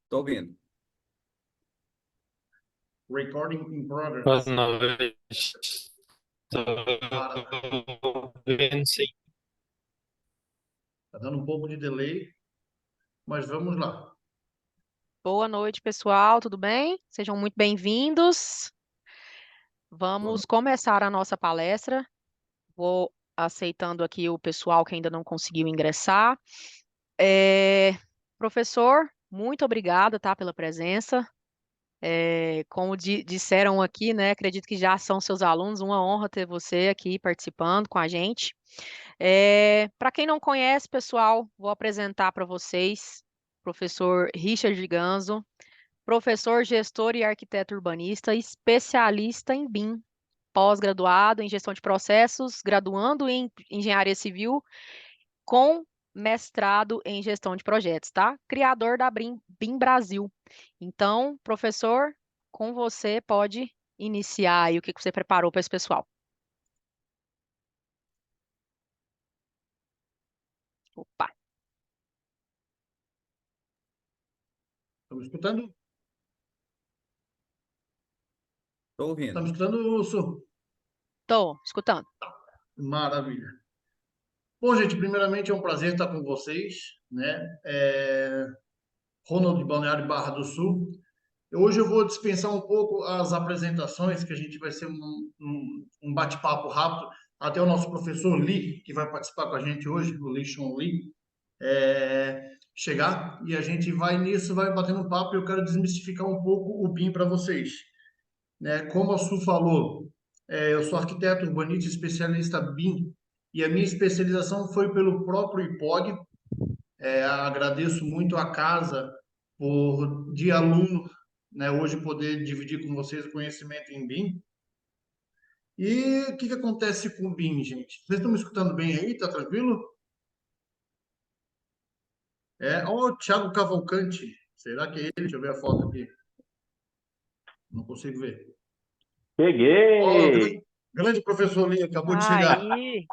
Tô ouvindo. Recording in Boa progress. noite. Estou Mara, vendo sim. tá dando um pouco de delay, mas vamos lá. Boa noite, pessoal, tudo bem? Sejam muito bem-vindos. Boa Vamos noite. começar a nossa palestra. Vou aceitando aqui o pessoal que ainda não conseguiu ingressar. É, Professor, muito obrigada, tá, pela presença. Como disseram aqui, né, acredito que já são seus alunos, uma honra ter você aqui participando com a gente. Para quem não conhece, pessoal, vou apresentar para vocês o professor Richard Ganzo, professor, gestor e arquiteto urbanista, especialista em BIM, pós-graduado em gestão de processos, graduando em engenharia civil, com mestrado em gestão de projetos, tá? Criador da BIM Brasil. Então, professor, com você pode iniciar aí o que você preparou para esse pessoal. Opa, Estamos escutando? Tô ouvindo. Estamos escutando, Su? tô escutando. Maravilha. Bom, gente, primeiramente é um prazer estar com vocês, né? Ronald de Balneário Barra do Sul. Hoje eu vou dispensar um pouco as apresentações, que a gente vai ser um bate-papo rápido. Até o nosso professor Lee, que vai participar com a gente hoje, o Lee Chong Lee, chegar e a gente vai nisso, vai batendo um papo e eu quero desmistificar um pouco o BIM para vocês, né? Como a Su falou, eu sou arquiteto urbanista especialista BIM e a minha especialização foi pelo próprio IPOG. Agradeço muito a casa por, de aluno, né, hoje poder dividir com vocês o conhecimento em BIM. E o que que acontece com o BIM, gente? Vocês estão me escutando bem aí? Tá tranquilo? Ó, o Thiago Cavalcante. Será que é ele? Deixa eu ver a foto aqui. Não consigo ver. Ó, o Cheguei! grande professor Lee acabou de chegar. Aí,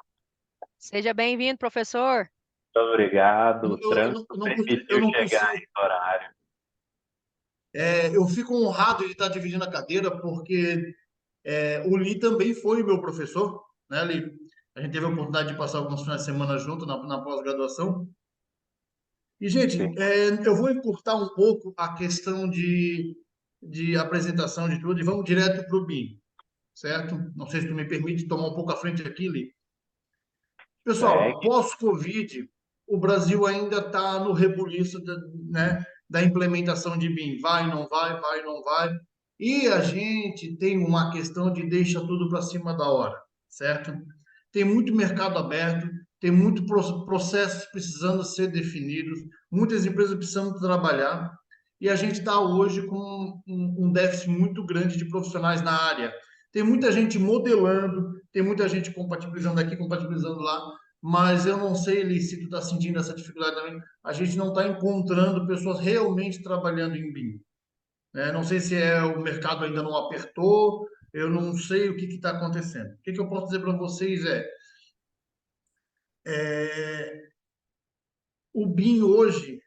seja bem-vindo, professor. Muito obrigado. O Eu trânsito não, eu permitiu não chegar consigo. em horário. Eu fico honrado de estar dividindo a cadeira, porque o Lee também foi meu professor, né, Lee? A gente teve a oportunidade de passar alguns finais de semana junto na pós-graduação. E, gente, Sim. eu vou encurtar um pouco a questão de apresentação de tudo e vamos direto para o BIM, certo? Não sei se tu me permite tomar um pouco à frente aqui, Lee. Pessoal, Segue. pós-Covid, o Brasil ainda está no rebuliço da, né, da implementação de BIM. Vai, não vai, vai, não vai. E a gente tem uma questão de deixa tudo para cima da hora, certo? Tem muito mercado aberto, tem muito processos precisando ser definidos, muitas empresas precisando trabalhar, e a gente está hoje com um déficit muito grande de profissionais na área. Tem muita gente modelando, tem muita gente compatibilizando aqui, compatibilizando lá, mas eu não sei, Eli, se tu está sentindo essa dificuldade também. A gente não está encontrando pessoas realmente trabalhando em BIM, né? Não sei se o mercado ainda não apertou, eu não sei o que está acontecendo. O que, que eu posso dizer para vocês é, o BIM hoje,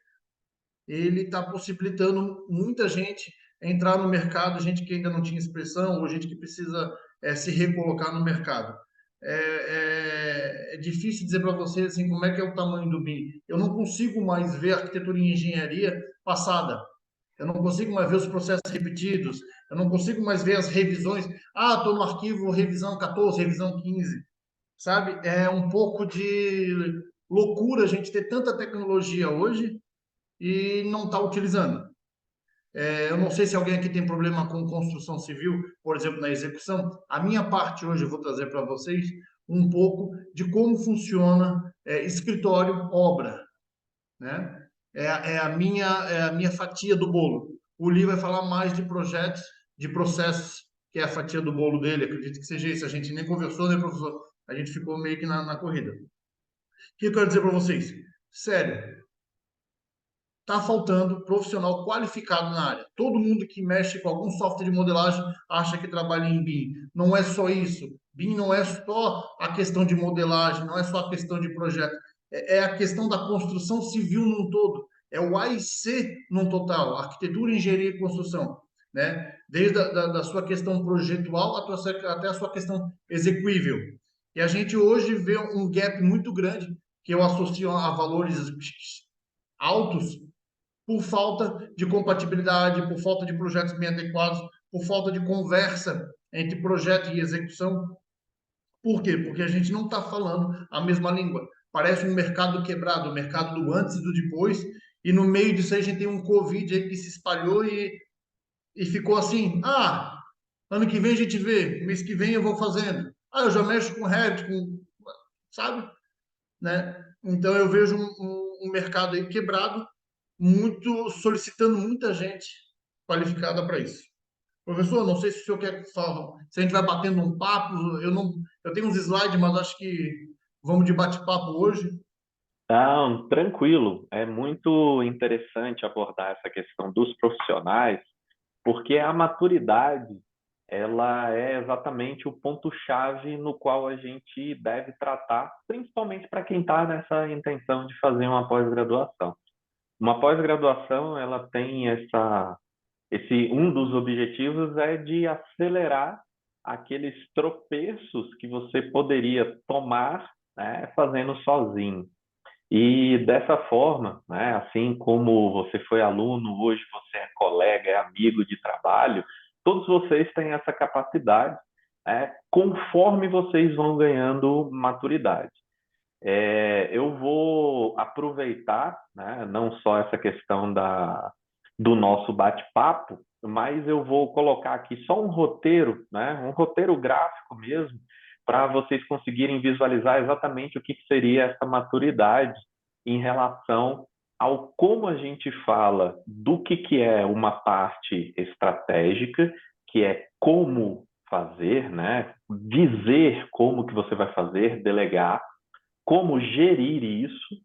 ele está possibilitando muita gente entrar no mercado, gente que ainda não tinha expressão, ou gente que precisa se recolocar no mercado. É difícil dizer para vocês assim, como é que é o tamanho do BIM. Eu não consigo mais ver arquitetura e engenharia passada. Eu não consigo mais ver os processos repetidos. Eu não consigo mais ver as revisões. Ah, estou no arquivo revisão 14, revisão 15. Sabe? É um pouco de loucura a gente ter tanta tecnologia hoje e não está utilizando. Eu não sei se alguém aqui tem problema com construção civil, por exemplo, na execução. A minha parte hoje eu vou trazer para vocês um pouco de como funciona escritório, obra, né? É a minha fatia do bolo. O Lee vai falar mais de projetos, de processos, que é a fatia do bolo dele. Acredito que seja isso. A gente nem conversou, né, professor? A gente ficou meio que na corrida. O que eu quero dizer para vocês? Sério, está faltando profissional qualificado na área. Todo mundo que mexe com algum software de modelagem acha que trabalha em BIM. Não é só isso. BIM não é só a questão de modelagem, não é só a questão de projeto. É a questão da construção civil num todo. é o A e C no total, arquitetura, engenharia e construção, né? Desde da sua questão projetual até a sua questão execuível. E a gente hoje vê um gap muito grande que eu associo a valores altos por falta de compatibilidade, por falta de projetos bem adequados, por falta de conversa entre projeto e execução. Por quê? Porque a gente não está falando a mesma língua. Parece um mercado quebrado, o mercado do antes e do depois, e no meio disso aí a gente tem um Covid aí que se espalhou e ficou assim, ano que vem a gente vê, mês que vem eu vou fazendo. Eu já mexo com Revit, sabe? Né? Então eu vejo um mercado aí quebrado, muito solicitando muita gente qualificada para isso. Professor, não sei se o senhor quer falar, se a gente vai batendo um papo, eu tenho uns slides, mas acho que vamos de bate-papo hoje. Não, tranquilo. É muito interessante abordar essa questão dos profissionais, porque a maturidade, ela é exatamente o ponto-chave no qual a gente deve tratar, principalmente para quem está nessa intenção de fazer uma pós-graduação. Uma pós-graduação, ela tem um dos objetivos é de acelerar aqueles tropeços que você poderia tomar, né, fazendo sozinho. E dessa forma, né, assim como você foi aluno, hoje você é colega, é amigo de trabalho, todos vocês têm essa capacidade, né, conforme vocês vão ganhando maturidade. Eu vou aproveitar, né, não só essa questão do nosso bate-papo, mas eu vou colocar aqui só um roteiro, né, um roteiro gráfico mesmo, para vocês conseguirem visualizar exatamente o que seria essa maturidade em relação ao como a gente fala do que é uma parte estratégica, que é como fazer, né, dizer como que você vai fazer, delegar, como gerir isso,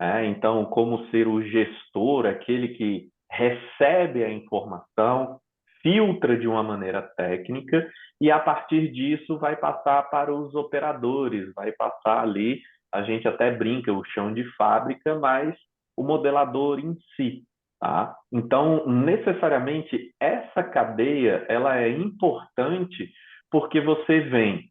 né? Então, como ser o gestor, aquele que recebe a informação, filtra de uma maneira técnica e, a partir disso, vai passar para os operadores, vai passar ali, a gente até brinca, o chão de fábrica, mas o modelador em si. Tá? Então, necessariamente, essa cadeia ela é importante porque você vem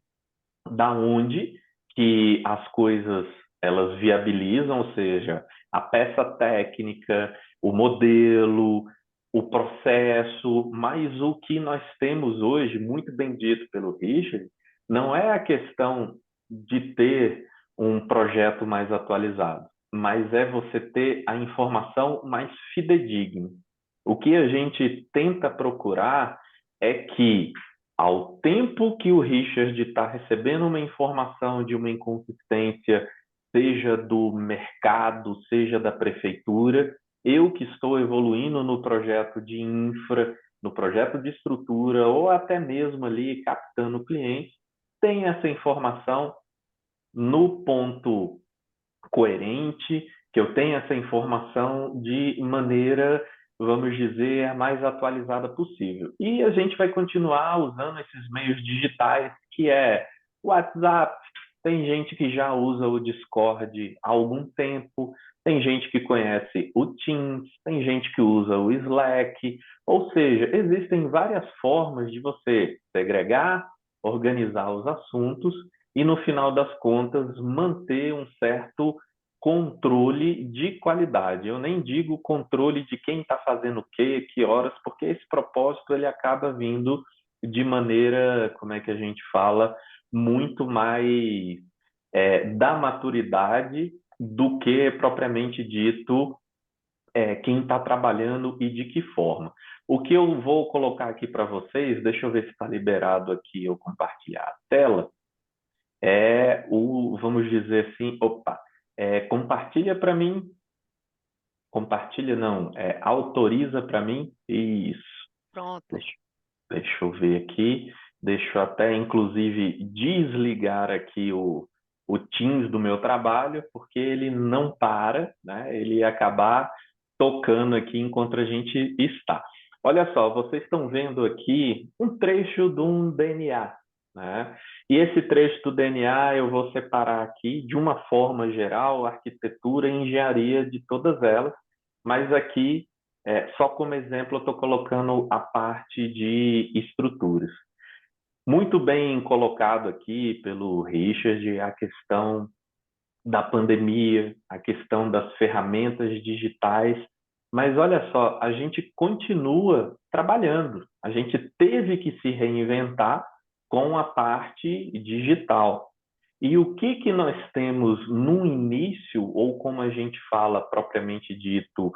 da onde que as coisas elas viabilizam, ou seja, a peça técnica, o modelo, o processo, mas o que nós temos hoje, muito bem dito pelo Richard, não é a questão de ter um projeto mais atualizado, mas é você ter a informação mais fidedigna. O que a gente tenta procurar é que ao tempo que o Richard está recebendo uma informação de uma inconsistência, seja do mercado, seja da prefeitura, eu que estou evoluindo no projeto de infra, no projeto de estrutura, ou até mesmo ali captando clientes, tem essa informação no ponto coerente, que eu tenha essa informação de maneira, vamos dizer, a mais atualizada possível. E a gente vai continuar usando esses meios digitais, que é o WhatsApp, tem gente que já usa o Discord há algum tempo, tem gente que conhece o Teams, tem gente que usa o Slack, ou seja, existem várias formas de você segregar, organizar os assuntos e, no final das contas, manter um certo controle de qualidade. Eu nem digo controle de quem está fazendo o quê, que horas, porque esse propósito ele acaba vindo de maneira, como é que a gente fala, muito mais da maturidade do que propriamente dito quem está trabalhando e de que forma. O que eu vou colocar aqui para vocês, deixa eu ver se está liberado aqui eu compartilhar a tela, vamos dizer assim, compartilha para mim, compartilha não, autoriza para mim, isso, Pronto. deixa eu ver aqui, deixa eu até inclusive desligar aqui o Teams do meu trabalho, porque ele não para, né? Ele ia acabar tocando aqui enquanto a gente está. Olha só, vocês estão vendo aqui um trecho de um DNA, né? E esse trecho do DNA eu vou separar aqui de uma forma geral, arquitetura e engenharia de todas elas, mas aqui, só como exemplo, eu estou colocando a parte de estruturas. Muito bem colocado aqui pelo Richard a questão da pandemia, a questão das ferramentas digitais, mas olha só, a gente continua trabalhando, a gente teve que se reinventar com a parte digital. E o que que nós temos no início, ou como a gente fala propriamente dito,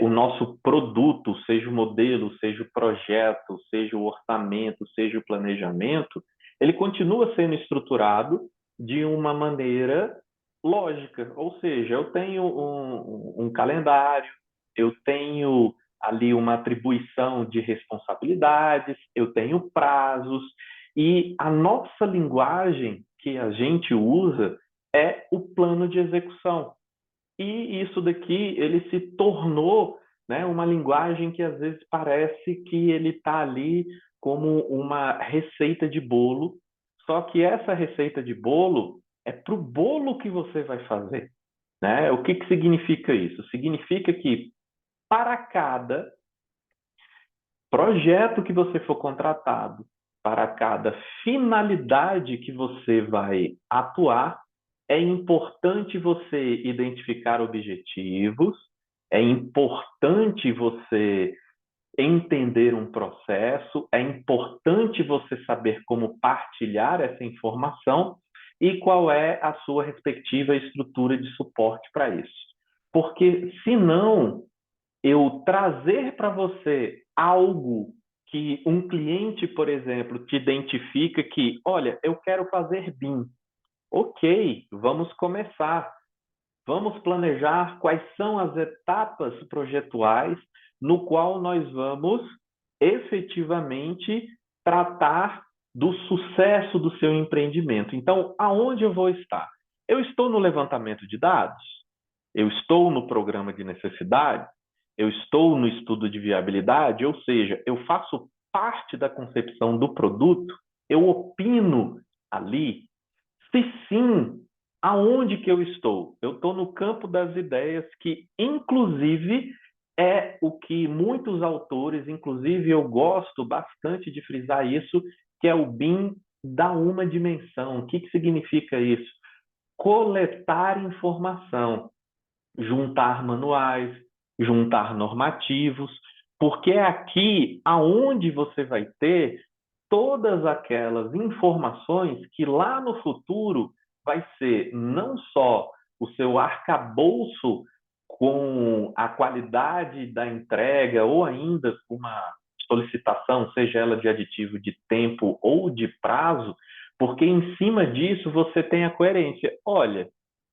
o nosso produto, seja o modelo, seja o projeto, seja o orçamento, seja o planejamento, ele continua sendo estruturado de uma maneira lógica, ou seja, eu tenho um calendário, eu tenho ali uma atribuição de responsabilidades, eu tenho prazos, e a nossa linguagem que a gente usa é o plano de execução. E isso daqui, ele se tornou, né, uma linguagem que às vezes parece que ele está ali como uma receita de bolo, só que essa receita de bolo é para o bolo que você vai fazer. Né? O que, que significa isso? Significa que para cada projeto que você for contratado, para cada finalidade que você vai atuar, é importante você identificar objetivos, é importante você entender um processo, é importante você saber como partilhar essa informação e qual é a sua respectiva estrutura de suporte para isso. Porque, senão, eu trazer para você algo que um cliente, por exemplo, te identifica que, olha, eu quero fazer BIM. Ok, vamos começar. Vamos planejar quais são as etapas projetuais no qual nós vamos efetivamente tratar do sucesso do seu empreendimento. Então, aonde eu vou estar? Eu estou no levantamento de dados? Eu estou no programa de necessidade? Eu estou no estudo de viabilidade? Ou seja, eu faço parte da concepção do produto? Eu opino ali? Se sim, aonde que eu estou? Eu estou no campo das ideias, que inclusive é o que muitos autores, inclusive eu gosto bastante de frisar isso, que é o BIM da uma dimensão. O que, que significa isso? Coletar informação, juntar manuais, juntar normativos, porque é aqui aonde você vai ter todas aquelas informações que lá no futuro vai ser não só o seu arcabouço com a qualidade da entrega ou ainda com uma solicitação, seja ela de aditivo de tempo ou de prazo, porque em cima disso você tem a coerência. Olha,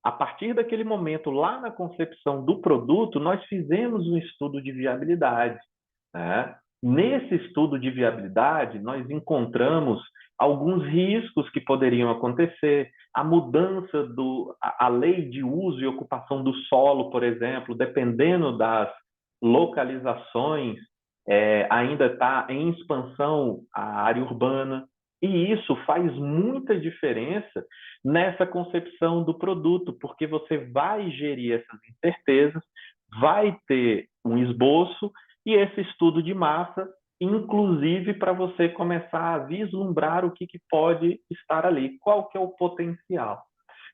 a partir daquele momento, lá na concepção do produto, nós fizemos um estudo de viabilidade, né? Nesse estudo de viabilidade, nós encontramos alguns riscos que poderiam acontecer, a mudança a lei de uso e ocupação do solo, por exemplo, dependendo das localizações, ainda está em expansão a área urbana, e isso faz muita diferença nessa concepção do produto, porque você vai gerir essas incertezas, vai ter um esboço e esse estudo de massa, inclusive para você começar a vislumbrar o que, que pode estar ali, qual que é o potencial.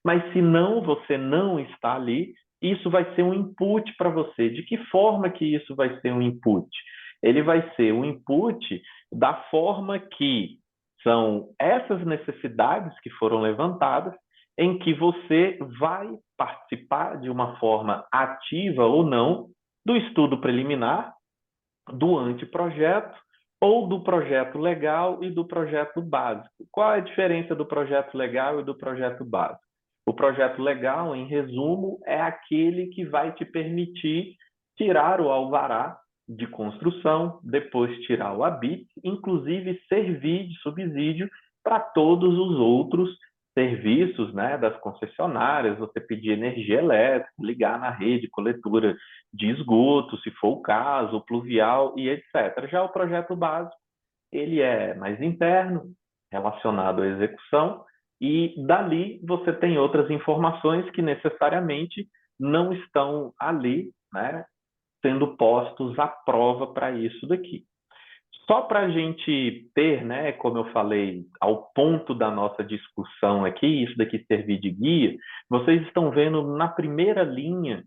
Mas se não, você não está ali, isso vai ser um input para você. De que forma que isso vai ser um input? Ele vai ser um input da forma que são essas necessidades que foram levantadas, em que você vai participar de uma forma ativa ou não do estudo preliminar, do anteprojeto ou do projeto legal e do projeto básico. Qual é a diferença do projeto legal e do projeto básico? O projeto legal, em resumo, é aquele que vai te permitir tirar o alvará de construção, depois tirar o habite, inclusive servir de subsídio para todos os outros serviços, né, das concessionárias, você pedir energia elétrica, ligar na rede, coletura de esgoto, se for o caso, pluvial e etc. Já o projeto básico, ele é mais interno, relacionado à execução, e dali você tem outras informações que necessariamente não estão ali, né, sendo postos à prova para isso daqui. Só para a gente ter, né, como eu falei, ao ponto da nossa discussão aqui, isso daqui servir de guia, vocês estão vendo na primeira linha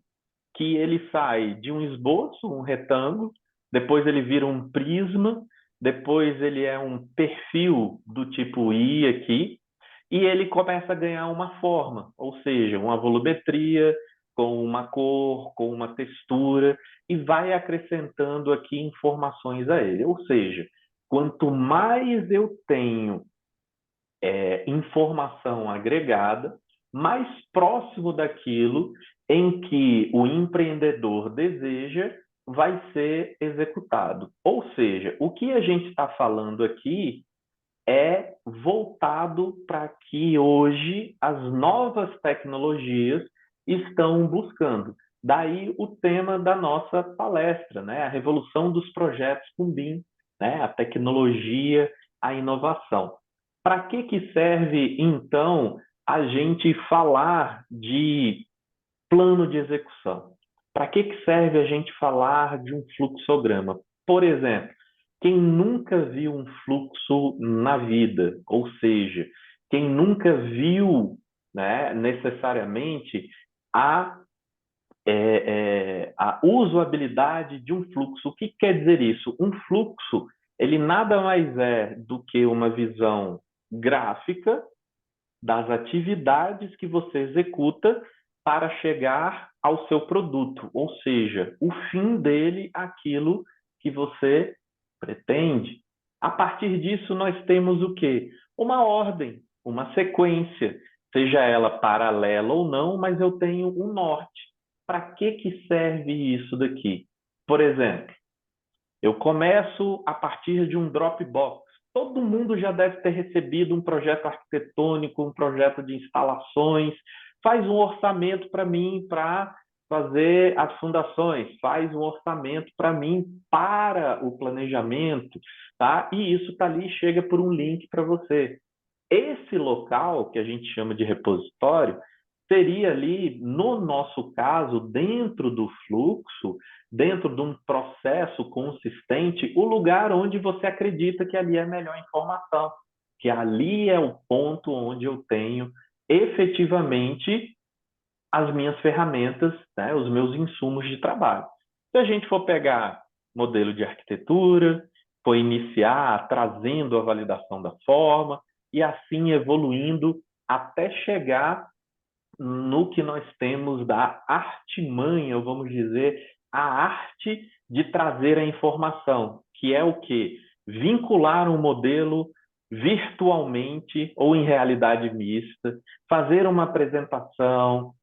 que ele sai de um esboço, um retângulo, depois ele vira um prisma, depois ele é um perfil do tipo I aqui, e ele começa a ganhar uma forma, ou seja, uma volumetria, com uma cor, com uma textura, e vai acrescentando aqui informações a ele. Ou seja, quanto mais eu tenho informação agregada, mais próximo daquilo em que o empreendedor deseja vai ser executado. Ou seja, o que a gente está falando aqui é voltado para que hoje as novas tecnologias estão buscando. Daí o tema da nossa palestra, né? A revolução dos projetos com BIM, né? A tecnologia, a inovação. Para que serve, então, a gente falar de plano de execução? Para que serve a gente falar de um fluxograma? Por exemplo, quem nunca viu um fluxo na vida, ou seja, quem nunca viu, né, necessariamente a, a usabilidade de um fluxo. O que quer dizer isso? Um fluxo, ele nada mais é do que uma visão gráfica das atividades que você executa para chegar ao seu produto, ou seja, o fim dele, aquilo que você pretende. A partir disso, nós temos o quê? Uma ordem, uma sequência, seja ela paralela ou não, mas eu tenho um norte. Para que serve isso daqui? Por exemplo, eu começo a partir de um Dropbox. Todo mundo já deve ter recebido um projeto arquitetônico, um projeto de instalações. Faz um orçamento para mim para fazer as fundações, faz um orçamento para mim para o planejamento, tá? E isso está ali, chega por um link para você. Esse local, que a gente chama de repositório, seria ali, no nosso caso, dentro do fluxo, dentro de um processo consistente, o lugar onde você acredita que ali é a melhor informação, que ali é o ponto onde eu tenho efetivamente as minhas ferramentas, né, os meus insumos de trabalho. Se a gente for pegar modelo de arquitetura, for iniciar trazendo a validação da forma e assim evoluindo até chegar no que nós temos da artimanha, ou vamos dizer, a arte de trazer a informação, que é o quê? Vincular um modelo virtualmente ou em realidade mista, fazer uma apresentação,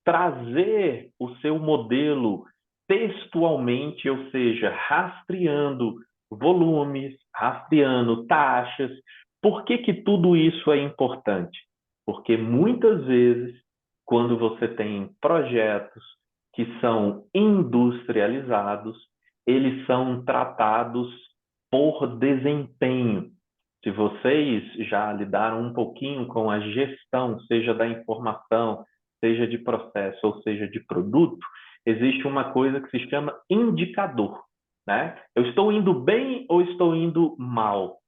trazer o seu modelo textualmente, ou seja, rastreando volumes, rastreando taxas. Por que tudo isso é importante? Porque muitas vezes, quando você tem projetos que são industrializados, eles são tratados por desempenho. Se vocês já lidaram um pouquinho com a gestão, seja da informação, seja de processo ou seja de produto, existe uma coisa que se chama indicador, né? Eu estou indo bem ou estou indo mal?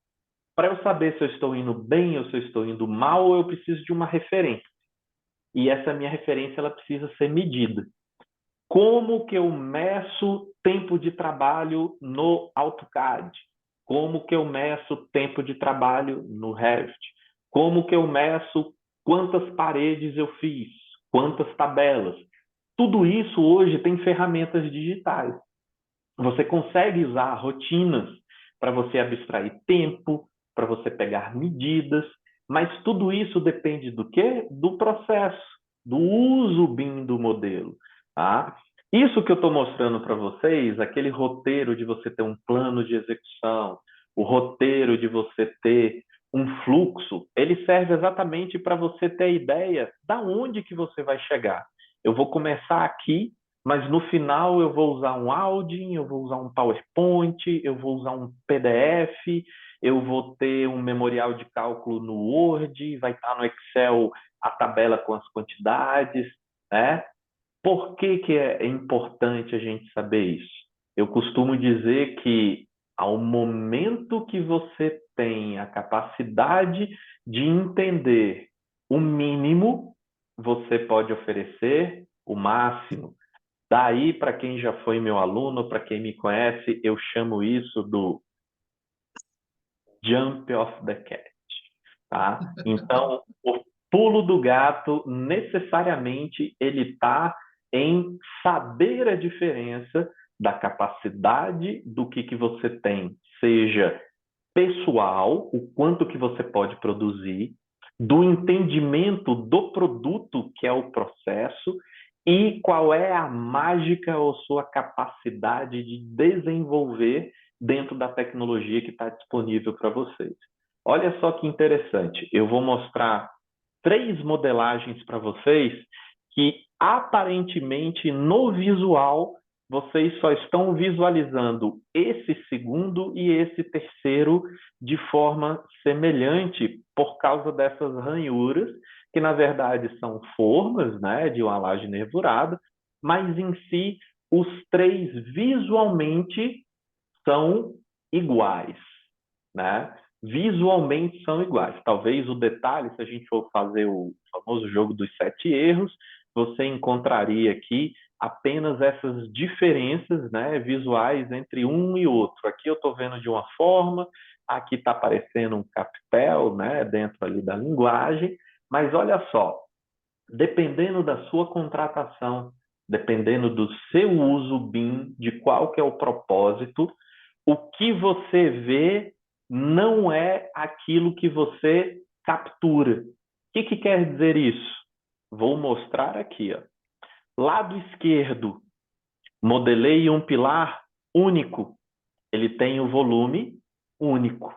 Para eu saber se eu estou indo bem ou se eu estou indo mal, eu preciso de uma referência. E essa minha referência ela precisa ser medida. Como que eu meço tempo de trabalho no AutoCAD? Como que eu meço tempo de trabalho no Revit? Como que eu meço quantas paredes eu fiz? Quantas tabelas? Tudo isso hoje tem ferramentas digitais. Você consegue usar rotinas para você abstrair tempo, para você pegar medidas, mas tudo isso depende do quê? Do processo, do uso BIM do modelo. Tá? Isso que eu estou mostrando para vocês, aquele roteiro de você ter um plano de execução, o roteiro de você ter um fluxo, ele serve exatamente para você ter a ideia da onde que você vai chegar. Eu vou começar aqui, mas no final eu vou usar um Audi, eu vou usar um PowerPoint, eu vou usar um PDF, eu vou ter um memorial de cálculo no Word, vai estar no Excel a tabela com as quantidades, né? Por que que é importante a gente saber isso? Eu costumo dizer que ao momento que você tem a capacidade de entender o mínimo, você pode oferecer o máximo. Daí, para quem já foi meu aluno, para quem me conhece, eu chamo isso do jump of the cat, tá? Então, o pulo do gato, necessariamente, ele está em saber a diferença da capacidade do que você tem, seja pessoal, o quanto que você pode produzir, do entendimento do produto, que é o processo, e qual é a mágica ou sua capacidade de desenvolver dentro da tecnologia que está disponível para vocês. Olha só que interessante, eu vou mostrar 3 modelagens para vocês que aparentemente no visual vocês só estão visualizando esse segundo e esse terceiro de forma semelhante por causa dessas ranhuras, que na verdade são formas, né, de uma laje nervurada, mas em si os 3 visualmente são iguais, né? Visualmente são iguais. Talvez o detalhe, se a gente for fazer o famoso jogo dos 7 erros, você encontraria aqui apenas essas diferenças, né, visuais entre um e outro. Aqui eu estou vendo de uma forma, aqui está aparecendo um capitel, né, dentro ali da linguagem, mas olha só, dependendo da sua contratação, dependendo do seu uso BIM, de qual que é o propósito, o que você vê não é aquilo que você captura. O que quer dizer isso? Vou mostrar aqui. Ó. Lado esquerdo, modelei um pilar único. Ele tem o volume único.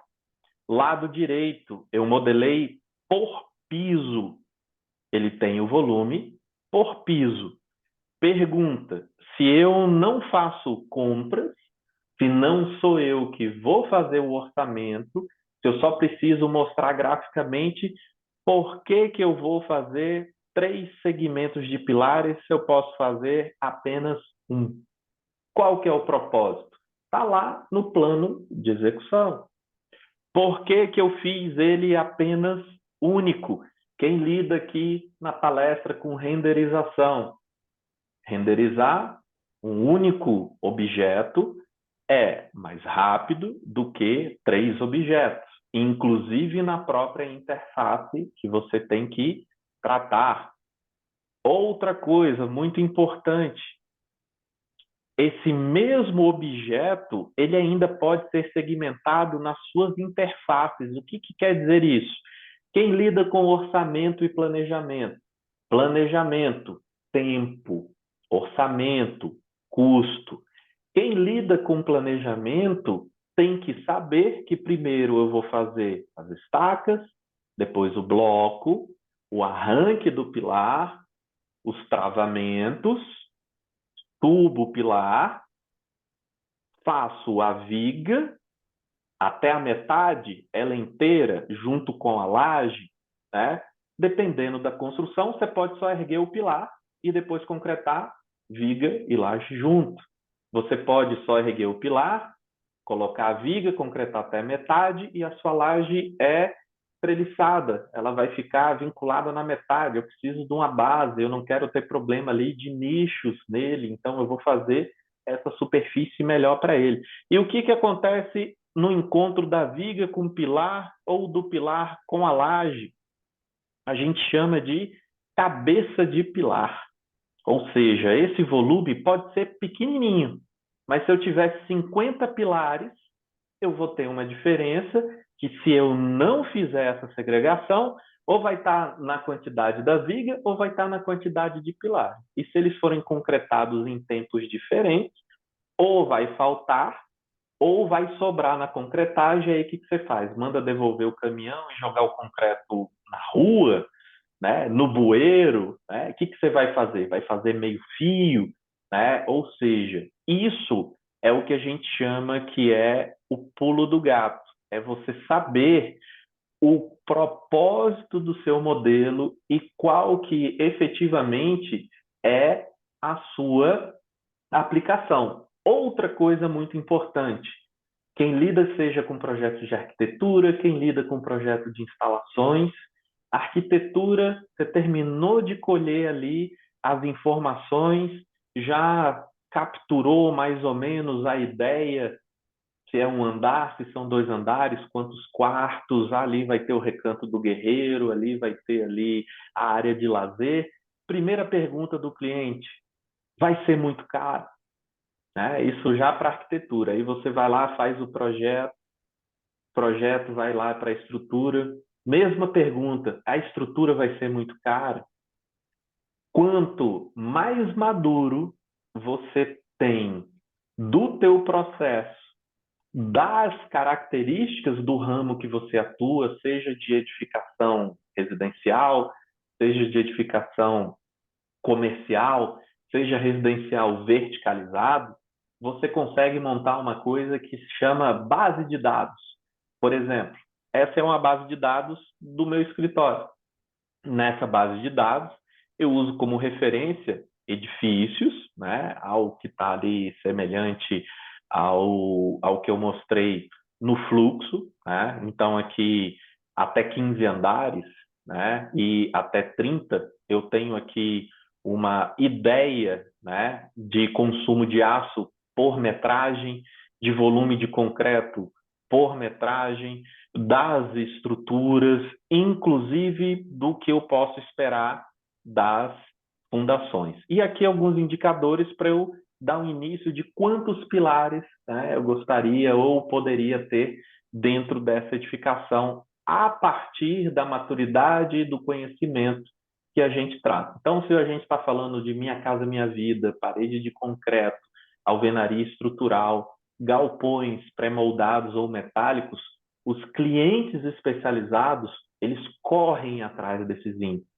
Lado direito, eu modelei por piso. Ele tem o volume por piso. Pergunta: se eu não faço compras, se não sou eu que vou fazer o orçamento, se eu só preciso mostrar graficamente por que que eu vou fazer 3 segmentos de pilares se eu posso fazer apenas um? Qual que é o propósito? Está lá no plano de execução. Por que que eu fiz ele apenas único? Quem lida aqui na palestra com renderização? Renderizar um único objeto é mais rápido do que 3 objetos, inclusive na própria interface que você tem que tratar. Outra coisa muito importante, esse mesmo objeto, ele ainda pode ser segmentado nas suas interfaces. O que quer dizer isso? Quem lida com orçamento e planejamento? Planejamento, tempo, orçamento, custo. Quem lida com planejamento tem que saber que primeiro eu vou fazer as estacas, depois o bloco, o arranque do pilar, os travamentos, tubo pilar, faço a viga até a metade, ela inteira, junto com a laje, né? Dependendo da construção, você pode só erguer o pilar e depois concretar viga e laje junto. Você pode só erguer o pilar, colocar a viga, concretar até a metade e a sua laje é treliçada. Ela vai ficar vinculada na metade. Eu preciso de uma base, eu não quero ter problema ali de nichos nele, então eu vou fazer essa superfície melhor para ele. E o que acontece no encontro da viga com o pilar ou do pilar com a laje? A gente chama de cabeça de pilar. Ou seja, esse volume pode ser pequenininho, mas se eu tiver 50 pilares, eu vou ter uma diferença que se eu não fizer essa segregação, ou vai estar na quantidade da viga ou vai estar na quantidade de pilares. E se eles forem concretados em tempos diferentes, ou vai faltar ou vai sobrar na concretagem, aí o que você faz? Manda devolver o caminhão e jogar o concreto na rua, né? No bueiro, né? O que você vai fazer? Vai fazer meio fio, né? Ou seja, isso é o que a gente chama que é o pulo do gato. É você saber o propósito do seu modelo e qual que efetivamente é a sua aplicação. Outra coisa muito importante, quem lida seja com projetos de arquitetura, quem lida com projeto de instalações, arquitetura, você terminou de colher ali as informações, já capturou mais ou menos a ideia, se é um andar, se são dois andares, quantos quartos, ali vai ter o recanto do guerreiro, ali vai ter ali a área de lazer. Primeira pergunta do cliente, vai ser muito caro? Né? Isso já para arquitetura. Aí você vai lá, faz o projeto vai lá para a estrutura. Mesma pergunta, a estrutura vai ser muito cara? Quanto mais maduro você tem do teu processo, das características do ramo que você atua, seja de edificação residencial, seja de edificação comercial, seja residencial verticalizado, você consegue montar uma coisa que se chama base de dados. Por exemplo, essa é uma base de dados do meu escritório. Nessa base de dados, eu uso como referência edifícios, né, ao que está ali semelhante ao que eu mostrei no fluxo, né? Então, aqui até 15 andares, né, e até 30, eu tenho aqui uma ideia, né, de consumo de aço por metragem, de volume de concreto por metragem, das estruturas, inclusive do que eu posso esperar das fundações. E aqui alguns indicadores para eu dar um início de quantos pilares, né, eu gostaria ou poderia ter dentro dessa edificação a partir da maturidade e do conhecimento que a gente trata. Então, se a gente está falando de Minha Casa Minha Vida, parede de concreto, alvenaria estrutural, galpões pré-moldados ou metálicos, os clientes especializados, eles correm atrás desses índices.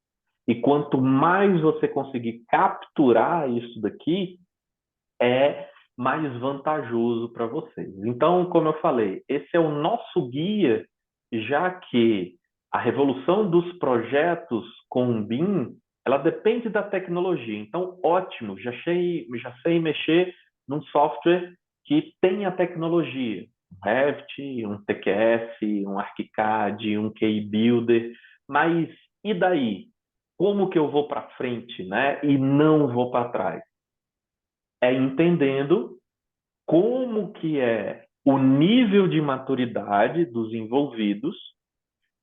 E quanto mais você conseguir capturar isso daqui, é mais vantajoso para vocês. Então, como eu falei, esse é o nosso guia, já que a revolução dos projetos com o BIM, ela depende da tecnologia. Então, ótimo, já sei mexer num software que tenha tecnologia. Um Revit, um TQS, um ArchiCAD, um KeyBuilder, mas e daí? Como que eu vou para frente, né? E não vou para trás? É entendendo como que é o nível de maturidade dos envolvidos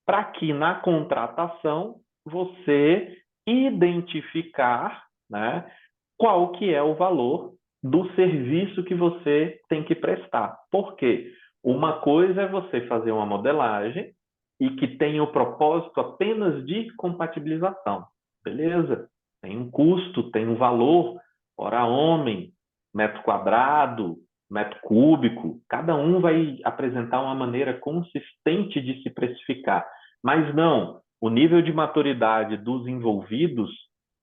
para que na contratação você identificar, né, qual que é o valor do serviço que você tem que prestar. Por quê? Uma coisa é você fazer uma modelagem e que tem o propósito apenas de compatibilização. Beleza? Tem um custo, tem um valor, hora homem, metro quadrado, metro cúbico. Cada um vai apresentar uma maneira consistente de se precificar. Mas não, o nível de maturidade dos envolvidos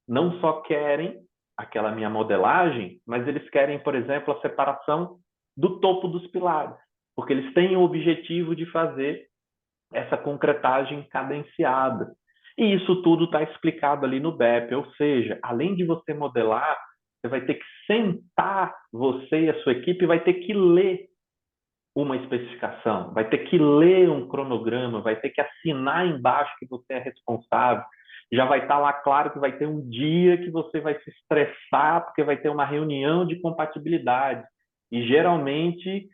não só querem aquela minha modelagem, mas eles querem, por exemplo, a separação do topo dos pilares, porque eles têm o objetivo de fazer essa concretagem cadenciada. E isso tudo está explicado ali no BEP, ou seja, além de você modelar, você vai ter que sentar, você e a sua equipe vai ter que ler uma especificação, vai ter que ler um cronograma, vai ter que assinar embaixo que você é responsável. Já vai estar lá claro que vai ter um dia que você vai se estressar porque vai ter uma reunião de compatibilidade. E geralmente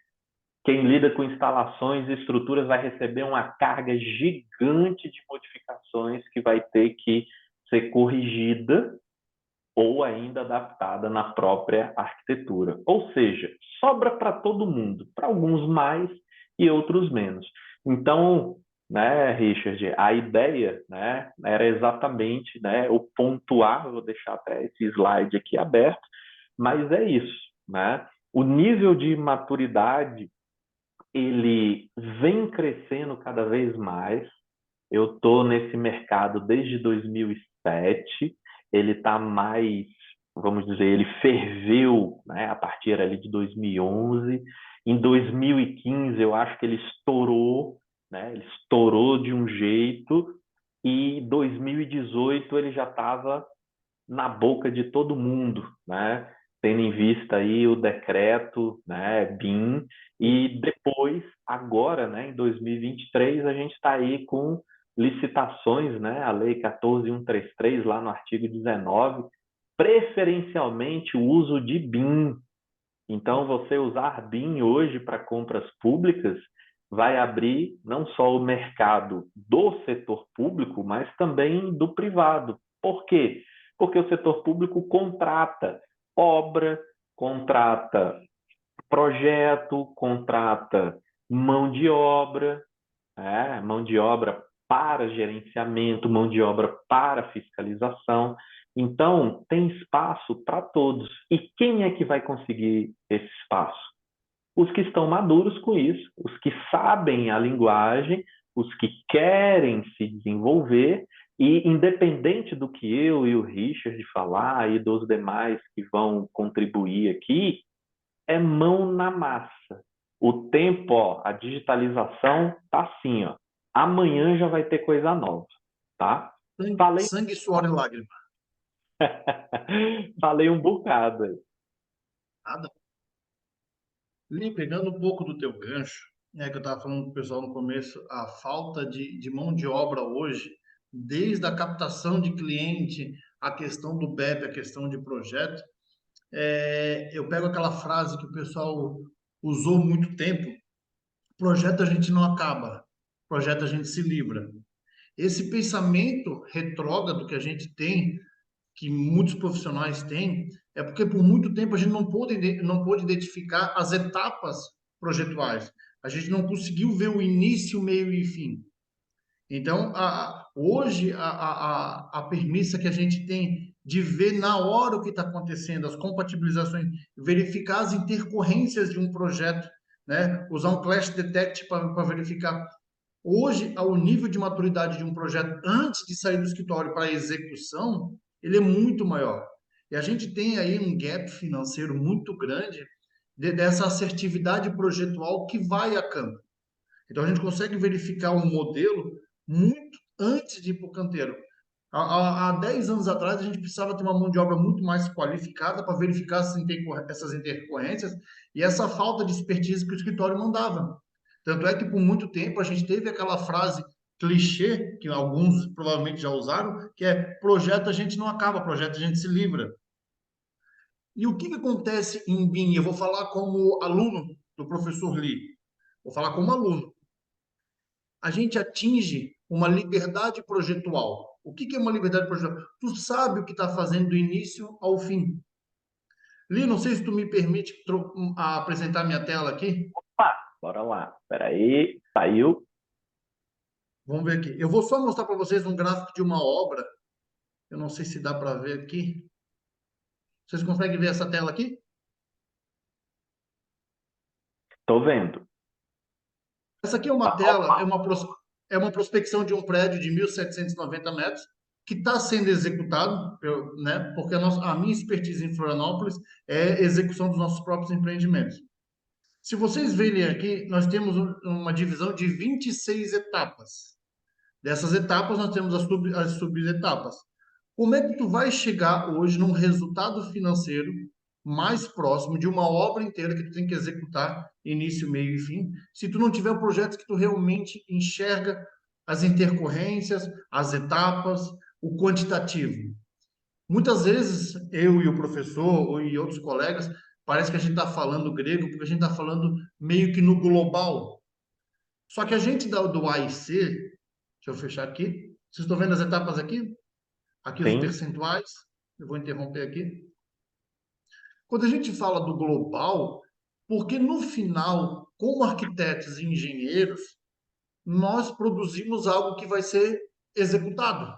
quem lida com instalações e estruturas vai receber uma carga gigante de modificações que vai ter que ser corrigida ou ainda adaptada na própria arquitetura. Ou seja, sobra para todo mundo, para alguns mais e outros menos. Então, né, Richard, a ideia, né, era exatamente, né, o pontuar, vou deixar até esse slide aqui aberto, mas é isso, né? O nível de maturidade ele vem crescendo cada vez mais. Eu estou nesse mercado desde 2007. Ele está mais, vamos dizer, ele ferveu, né, a partir ali de 2011. Em 2015, eu acho que ele estourou, né? Ele estourou de um jeito. E 2018 ele já estava na boca de todo mundo, né? Tendo em vista aí o decreto, né, BIM, e depois, agora, né, em 2023, a gente está aí com licitações, né, a Lei 14.133, lá no artigo 19, preferencialmente o uso de BIM. Então, você usar BIM hoje para compras públicas vai abrir não só o mercado do setor público, mas também do privado. Por quê? Porque o setor público contrata obra, contrata projeto, contrata mão de obra, mão de obra para gerenciamento, mão de obra para fiscalização. Então, tem espaço para todos. E quem é que vai conseguir esse espaço? Os que estão maduros com isso, os que sabem a linguagem, os que querem se desenvolver, e independente do que eu e o Richard falar e dos demais que vão contribuir aqui, é mão na massa. O tempo, ó, a digitalização tá assim, ó. Amanhã já vai ter coisa nova, tá? Falei, Sangue, suor e lágrima. falei um bocado aí. Nada. Li, pegando um pouco do teu gancho, que eu estava falando com o pessoal no começo, a falta de mão de obra hoje, desde a captação de cliente, a questão do BEP, a questão de projeto, eu pego aquela frase que o pessoal usou muito tempo: projeto a gente não acaba, projeto a gente se livra. Esse pensamento retrógrado que a gente tem, que muitos profissionais têm, é porque por muito tempo a gente não pôde identificar as etapas projetuais. A gente não conseguiu ver o início, meio e fim. Então, hoje, a premissa que a gente tem de ver na hora o que está acontecendo, as compatibilizações, verificar as intercorrências de um projeto, né? Usar um Clash Detect para verificar. Hoje, ao nível de maturidade de um projeto antes de sair do escritório para a execução, ele é muito maior. E a gente tem aí um gap financeiro muito grande dessa assertividade projetual que vai a campo. Então, a gente consegue verificar um modelo muito antes de ir para o canteiro. Há 10 anos atrás, a gente precisava ter uma mão de obra muito mais qualificada para verificar essas intercorrências e essa falta de expertise que o escritório mandava. Tanto é que, por muito tempo, a gente teve aquela frase clichê, que alguns provavelmente já usaram, que é: projeto a gente não acaba, projeto a gente se livra. E o que acontece em BIM? Eu vou falar como aluno do professor Lee, vou falar como aluno. A gente atinge uma liberdade projetual. O que é uma liberdade projetual? Tu sabe o que está fazendo do início ao fim. Li, não sei se tu me permite apresentar minha tela aqui. Opa, bora lá. Espera aí, saiu. Vamos ver aqui. Eu vou só mostrar para vocês um gráfico de uma obra. Eu não sei se dá para ver aqui. Vocês conseguem ver essa tela aqui? Tô vendo. Essa aqui é uma tela, é uma prospecção de um prédio de 1.790 metros que está sendo executado, né? Porque a minha expertise em Florianópolis é execução dos nossos próprios empreendimentos. Se vocês verem aqui, nós temos uma divisão de 26 etapas. Dessas etapas, nós temos as subetapas. Como é que tu vai chegar hoje num resultado financeiro mais próximo de uma obra inteira que tu tem que executar início, meio e fim, se tu não tiver projetos que tu realmente enxerga as intercorrências, as etapas, o quantitativo? Muitas vezes eu e o professor e outros colegas parece que a gente está falando grego porque a gente está falando meio que no global. Só que a gente do A e C, deixa eu fechar aqui. Vocês estão vendo as etapas aqui? Aqui os Sim, percentuais. Eu vou interromper aqui. Quando a gente fala do global, porque no final, como arquitetos e engenheiros, nós produzimos algo que vai ser executado.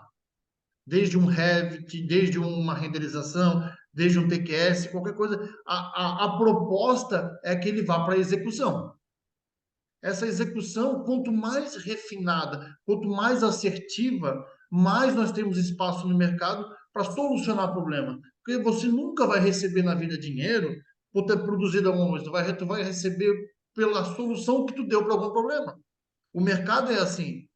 Desde um Revit, desde uma renderização, desde um TQS, qualquer coisa. A proposta é que ele vá para a execução. Essa execução, quanto mais refinada, quanto mais assertiva, mais nós temos espaço no mercado para solucionar o problema. Porque você nunca vai receber na vida dinheiro por ter produzido alguma coisa. Tu vai receber pela solução que tu deu para algum problema. O mercado é assim.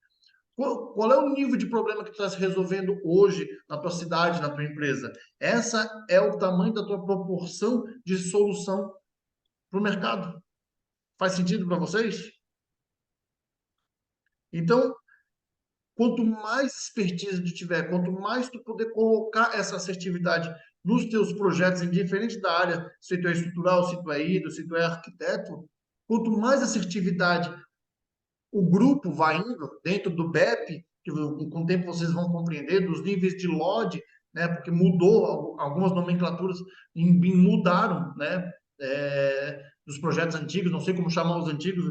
Qual é o nível de problema que tu está resolvendo hoje na tua cidade, na tua empresa? Essa é o tamanho da tua proporção de solução para o mercado. Faz sentido para vocês? Então, quanto mais expertise tu tiver, quanto mais tu puder colocar essa assertividade nos teus projetos, indiferente da área, se tu é estrutural, se tu é hidro, se tu é arquiteto, quanto mais assertividade o grupo vai indo dentro do BEP, que com o tempo vocês vão compreender, dos níveis de LOD, né, porque mudou, algumas nomenclaturas mudaram, né, dos projetos antigos, não sei como chamar os antigos,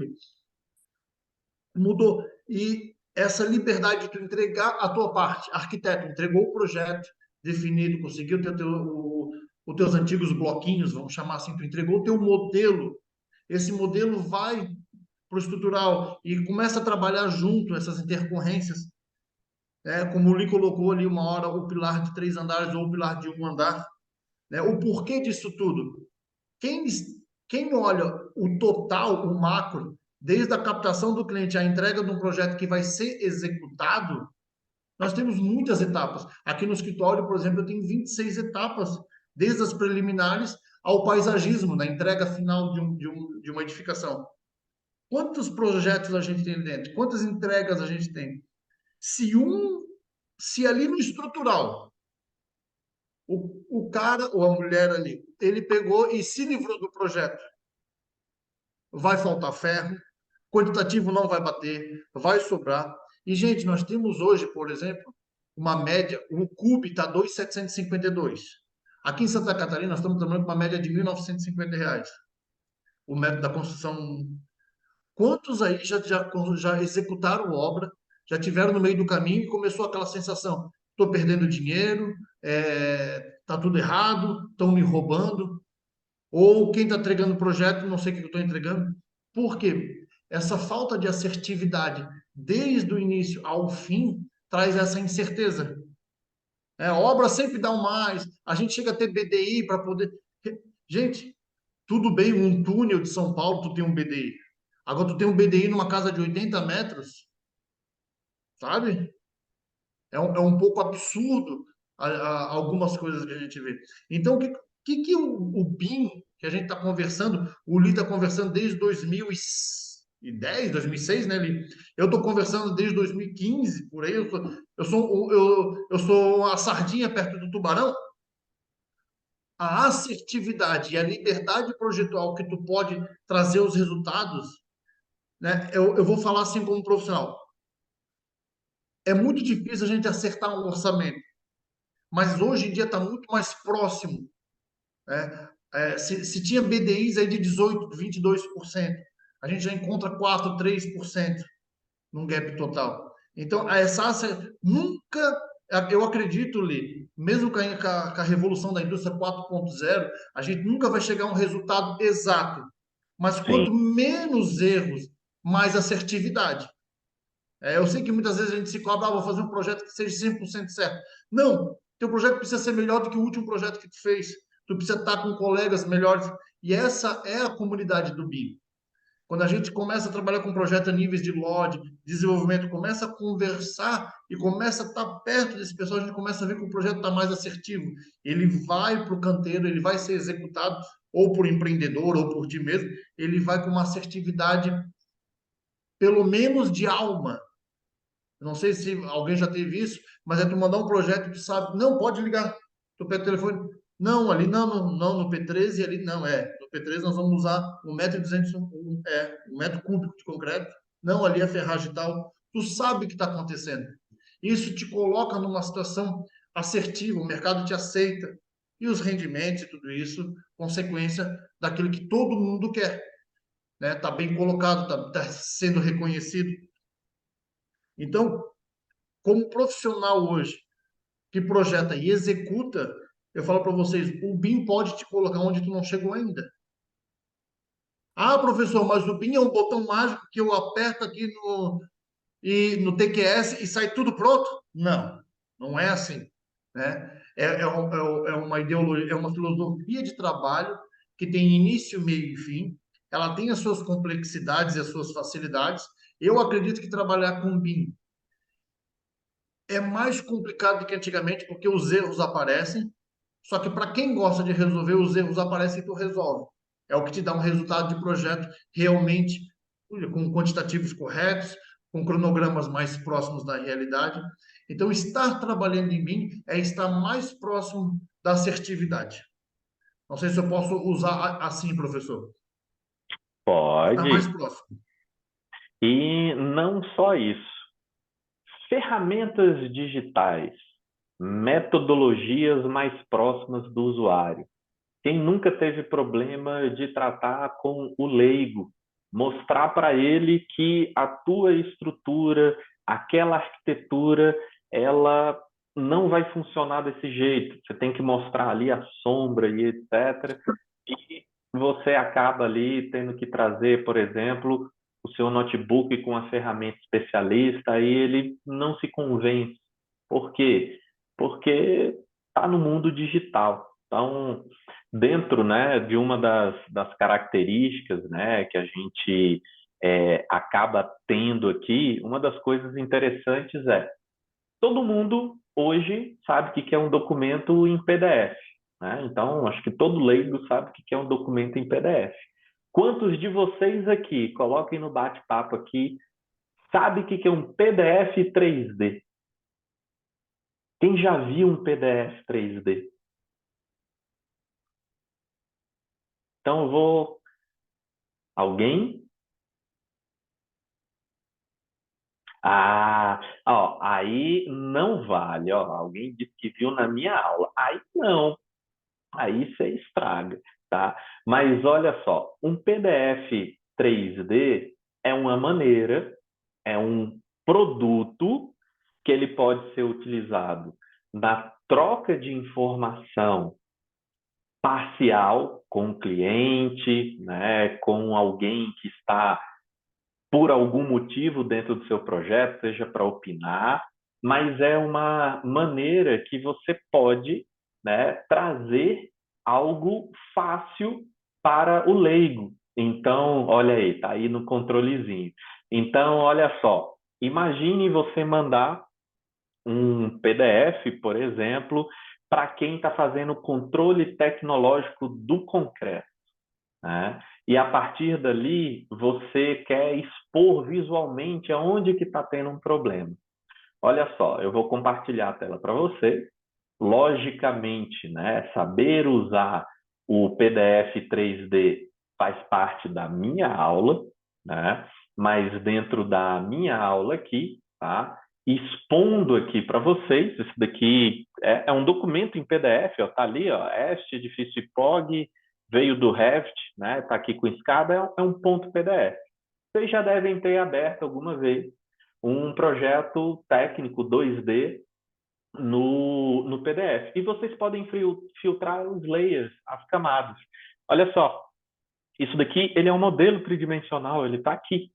mudou. E essa liberdade de tu entregar a tua parte, arquiteto, entregou o projeto definido, conseguiu ter os teus antigos bloquinhos, vamos chamar assim, tu entregou o teu modelo, esse modelo vai para o estrutural e começa a trabalhar junto essas intercorrências, né? Como o Lee colocou ali uma hora, o pilar de 3 andares ou o pilar de 1 andar, né? O porquê disso tudo? Quem, quem olha o total, o macro, desde a captação do cliente à entrega de um projeto que vai ser executado, nós temos muitas etapas. Aqui no escritório, por exemplo, eu tenho 26 etapas, desde as preliminares ao paisagismo, na entrega final de uma edificação. Quantos projetos a gente tem dentro? Quantas entregas a gente tem? Se ali no estrutural, o cara ou a mulher ali, ele pegou e se livrou do projeto, vai faltar ferro, quantitativo não vai bater, vai sobrar. E, gente, nós temos hoje, por exemplo, uma média, o CUB está 2.752. Aqui em Santa Catarina, nós estamos trabalhando com uma média de R$ 1.950. O método da construção. Quantos aí já executaram obra, já tiveram no meio do caminho e começou aquela sensação: estou perdendo dinheiro, tá tudo errado, estão me roubando, ou quem está entregando o projeto, não sei o que eu estou entregando. Por quê? Essa falta de assertividade desde o início ao fim traz essa incerteza. A obra sempre dá um mais, a gente chega a ter BDI para poder. Gente, tudo bem, um túnel de São Paulo, tu tem um BDI. Agora tu tem um BDI numa casa de 80 metros, sabe? É um pouco absurdo algumas coisas que a gente vê. Então, o que o BIM, que a gente está conversando, o Li está conversando desde 2010, 2006, né, Li? Eu estou conversando desde 2015, por aí. Eu sou a sardinha perto do tubarão. A assertividade e a liberdade projetual que tu pode trazer os resultados, né? Eu vou falar assim como profissional. É muito difícil a gente acertar um orçamento, mas hoje em dia está muito mais próximo, né? Se tinha BDIs aí de 18%, 22%, a gente já encontra 4%, 3% num gap total. Então, a Essência nunca, eu acredito, Li, mesmo com a revolução da indústria 4.0, a gente nunca vai chegar a um resultado exato. Mas Sim, quanto menos erros, mais assertividade. Eu sei que muitas vezes a gente se cobra, vou fazer um projeto que seja 100% certo. Não, teu projeto precisa ser melhor do que o último projeto que tu fez. Tu precisa estar com colegas melhores. E essa é a comunidade do BIM. Quando a gente começa a trabalhar com projeto a níveis de LOD, desenvolvimento, começa a conversar e começa a estar perto desse pessoal, a gente começa a ver que o projeto está mais assertivo. Ele vai para o canteiro, ele vai ser executado ou por empreendedor ou por ti mesmo, ele vai com uma assertividade, pelo menos de alma. Não sei se alguém já teve isso, mas é tu mandar um projeto que sabe, não, pode ligar. Tu pega o telefone, não, ali não, no P13, ali não, no P13 nós vamos usar 1,2 m, 1 metro cúbico de concreto, não, ali é ferragem e tal. Tu sabe o que está acontecendo. Isso te coloca numa situação assertiva, o mercado te aceita. E os rendimentos e tudo isso, consequência daquilo que todo mundo quer. Né? Tá bem colocado, tá sendo reconhecido. Então, como profissional hoje que projeta e executa, eu falo para vocês, o BIM pode te colocar onde tu não chegou ainda. Ah, professor, mas o BIM é um botão mágico que eu aperto aqui no TQS e sai tudo pronto? Não, não é assim. Né? É uma ideologia, é uma filosofia de trabalho que tem início, meio e fim. Ela tem as suas complexidades e as suas facilidades. Eu acredito que trabalhar com BIM é mais complicado do que antigamente, porque os erros aparecem. Só que para quem gosta de resolver, os erros aparecem e tu resolve. É o que te dá um resultado de projeto realmente com quantitativos corretos, com cronogramas mais próximos da realidade. Então, estar trabalhando em mim é estar mais próximo da assertividade. Não sei se eu posso usar assim, professor. Estar mais Pode. próximo. E não só isso. Ferramentas digitais, metodologias mais próximas do usuário. Quem nunca teve problema de tratar com o leigo, mostrar para ele que a tua estrutura, aquela arquitetura, ela não vai funcionar desse jeito. Você tem que mostrar ali a sombra e etc. E você acaba ali tendo que trazer, por exemplo, o seu notebook com a ferramenta especialista, aí ele não se convence. Por quê? Porque está no mundo digital. Então, dentro, né, de uma das características, né, que a gente acaba tendo aqui, uma das coisas interessantes é todo mundo hoje sabe o que é um documento em PDF, né? Então, acho que todo leigo sabe o que é um documento em PDF. Quantos de vocês aqui, coloquem no bate-papo aqui, sabe o que é um PDF 3D? Quem já viu um PDF 3D? Então, eu vou. Alguém? Ah, ó, aí não vale, ó. Alguém disse que viu na minha aula. Aí não, aí você estraga, tá? Mas olha só, um PDF 3D é uma maneira, é um produto que ele pode ser utilizado na troca de informação parcial com o cliente, né, com alguém que está por algum motivo dentro do seu projeto, seja para opinar, mas é uma maneira que você pode, né, trazer algo fácil para o leigo. Então, olha aí, tá aí no controlezinho. Então, olha só, imagine você mandar um PDF, por exemplo, para quem está fazendo controle tecnológico do concreto, né? E a partir dali, você quer expor visualmente aonde que está tendo um problema. Olha só, eu vou compartilhar a tela para você. Logicamente, né, saber usar o PDF 3D faz parte da minha aula, né? Mas dentro da minha aula aqui, tá? Expondo aqui para vocês, isso daqui é um documento em PDF, ó, tá ali, ó, este edifício POG, veio do Revit, né? Tá aqui com escada, é um ponto PDF. Vocês já devem ter aberto alguma vez um projeto técnico 2D no PDF. E vocês podem filtrar os layers, as camadas. Olha só, isso daqui ele é um modelo tridimensional, ele está aqui,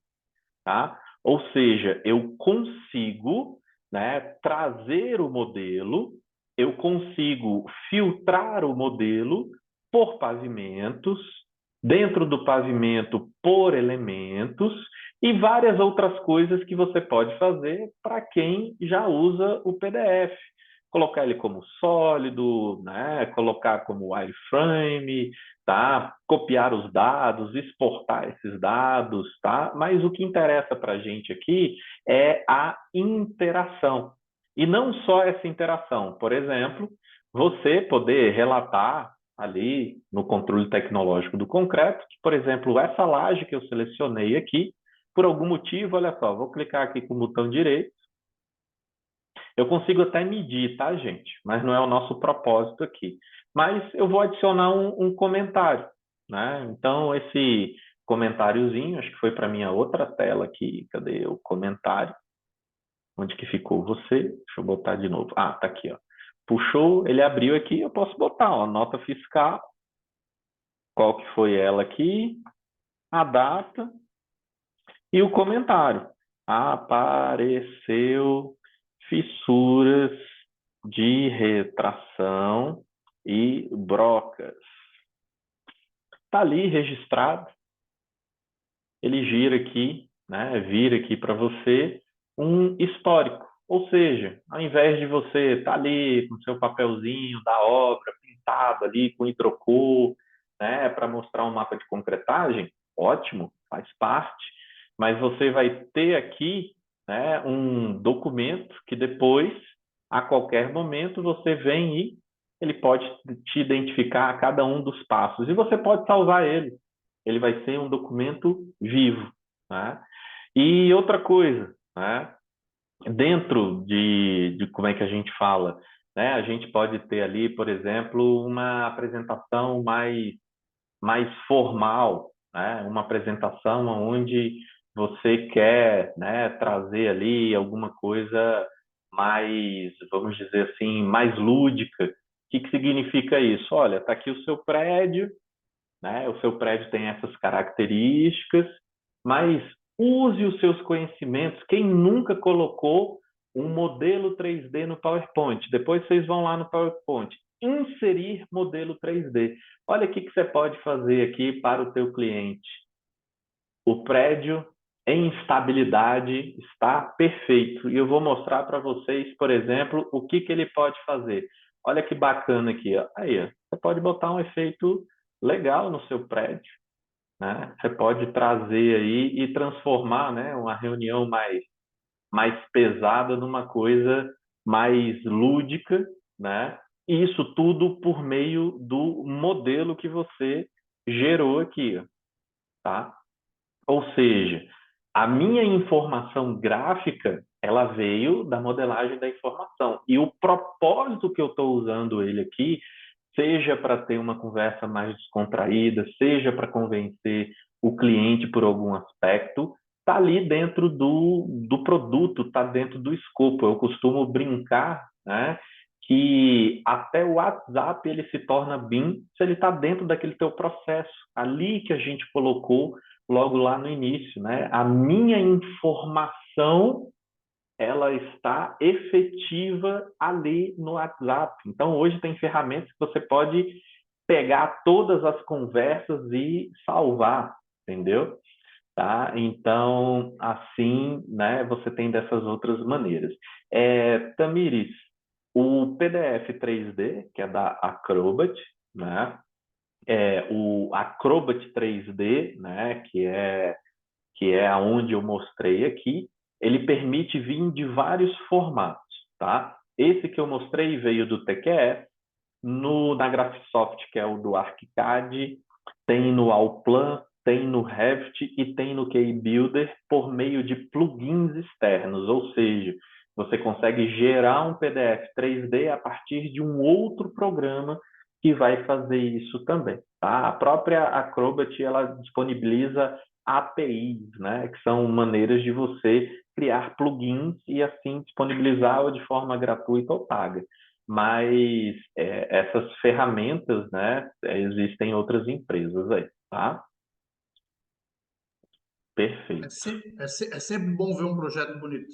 tá? Ou seja, eu consigo, né, trazer o modelo, eu consigo filtrar o modelo por pavimentos, dentro do pavimento por elementos e várias outras coisas que você pode fazer para quem já usa o PDF. Colocar ele como sólido, né? Colocar como wireframe, tá? Copiar os dados, exportar esses dados, tá? Mas o que interessa para a gente aqui é a interação. E não só essa interação. Por exemplo, você poder relatar ali no controle tecnológico do concreto, que, por exemplo, essa laje que eu selecionei aqui, por algum motivo, olha só, vou clicar aqui com o botão direito, eu consigo até medir, tá, gente? Mas não é o nosso propósito aqui. Mas eu vou adicionar um comentário, né? Então, esse comentáriozinho, acho que foi para minha outra tela aqui. Cadê o comentário? Onde que ficou você? Deixa eu botar de novo. Ah, tá aqui, ó. Puxou, ele abriu aqui, eu posso botar, ó, nota fiscal, qual que foi ela aqui, a data e o comentário. Apareceu fissuras de retração e brocas. Está ali registrado. Ele gira aqui, né? Vira aqui para você um histórico. Ou seja, ao invés de você estar ali com seu papelzinho da obra pintado ali com hidrocor, né, para mostrar um mapa de concretagem, ótimo, faz parte, mas você vai ter aqui, né, um documento que depois, a qualquer momento, você vem e ele pode te identificar a cada um dos passos e você pode salvar ele. Ele vai ser um documento vivo, né? E outra coisa, né? Dentro de como é que a gente fala, né? A gente pode ter ali, por exemplo, uma apresentação mais formal, né? Uma apresentação onde você quer, né, trazer ali alguma coisa mais, vamos dizer assim, mais lúdica. O que que significa isso? Olha, está aqui o seu prédio, né? O seu prédio tem essas características, mas use os seus conhecimentos. Quem nunca colocou um modelo 3D no PowerPoint? Depois vocês vão lá no PowerPoint. Inserir modelo 3D. Olha o que que você pode fazer aqui para o teu cliente. O prédio em estabilidade está perfeito. E eu vou mostrar para vocês, por exemplo, o que que ele pode fazer. Olha que bacana aqui, ó. Aí, ó. Você pode botar um efeito legal no seu prédio, né? Você pode trazer aí e transformar, né, uma reunião mais pesada numa coisa mais lúdica, né? E isso tudo por meio do modelo que você gerou aqui, ó, tá? Ou seja, a minha informação gráfica, ela veio da modelagem da informação. E o propósito que eu estou usando ele aqui, seja para ter uma conversa mais descontraída, seja para convencer o cliente por algum aspecto, está ali dentro do produto, está dentro do escopo. Eu costumo brincar, né, que até o WhatsApp ele se torna BIM se ele está dentro daquele teu processo. Ali que a gente colocou logo lá no início, né? A minha informação ela está efetiva ali no WhatsApp. Então, hoje tem ferramentas que você pode pegar todas as conversas e salvar, entendeu? Tá? Então, assim, né, você tem dessas outras maneiras. Tamires, o PDF 3D, que é da Acrobat, né? O Acrobat 3D, né, que é aonde eu mostrei aqui, ele permite vir de vários formatos, tá? Esse que eu mostrei veio do TQS, na Graphisoft, que é o do ArchiCAD, tem no Allplan, tem no Revit e tem no KeyBuilder por meio de plugins externos, ou seja, você consegue gerar um PDF 3D a partir de um outro programa que vai fazer isso também, tá? A própria Acrobat, ela disponibiliza APIs, né, que são maneiras de você criar plugins e assim disponibilizá-la de forma gratuita ou paga. Mas essas ferramentas, né, existem em outras empresas aí, tá? É, Perfeito. é sempre bom ver um projeto bonito.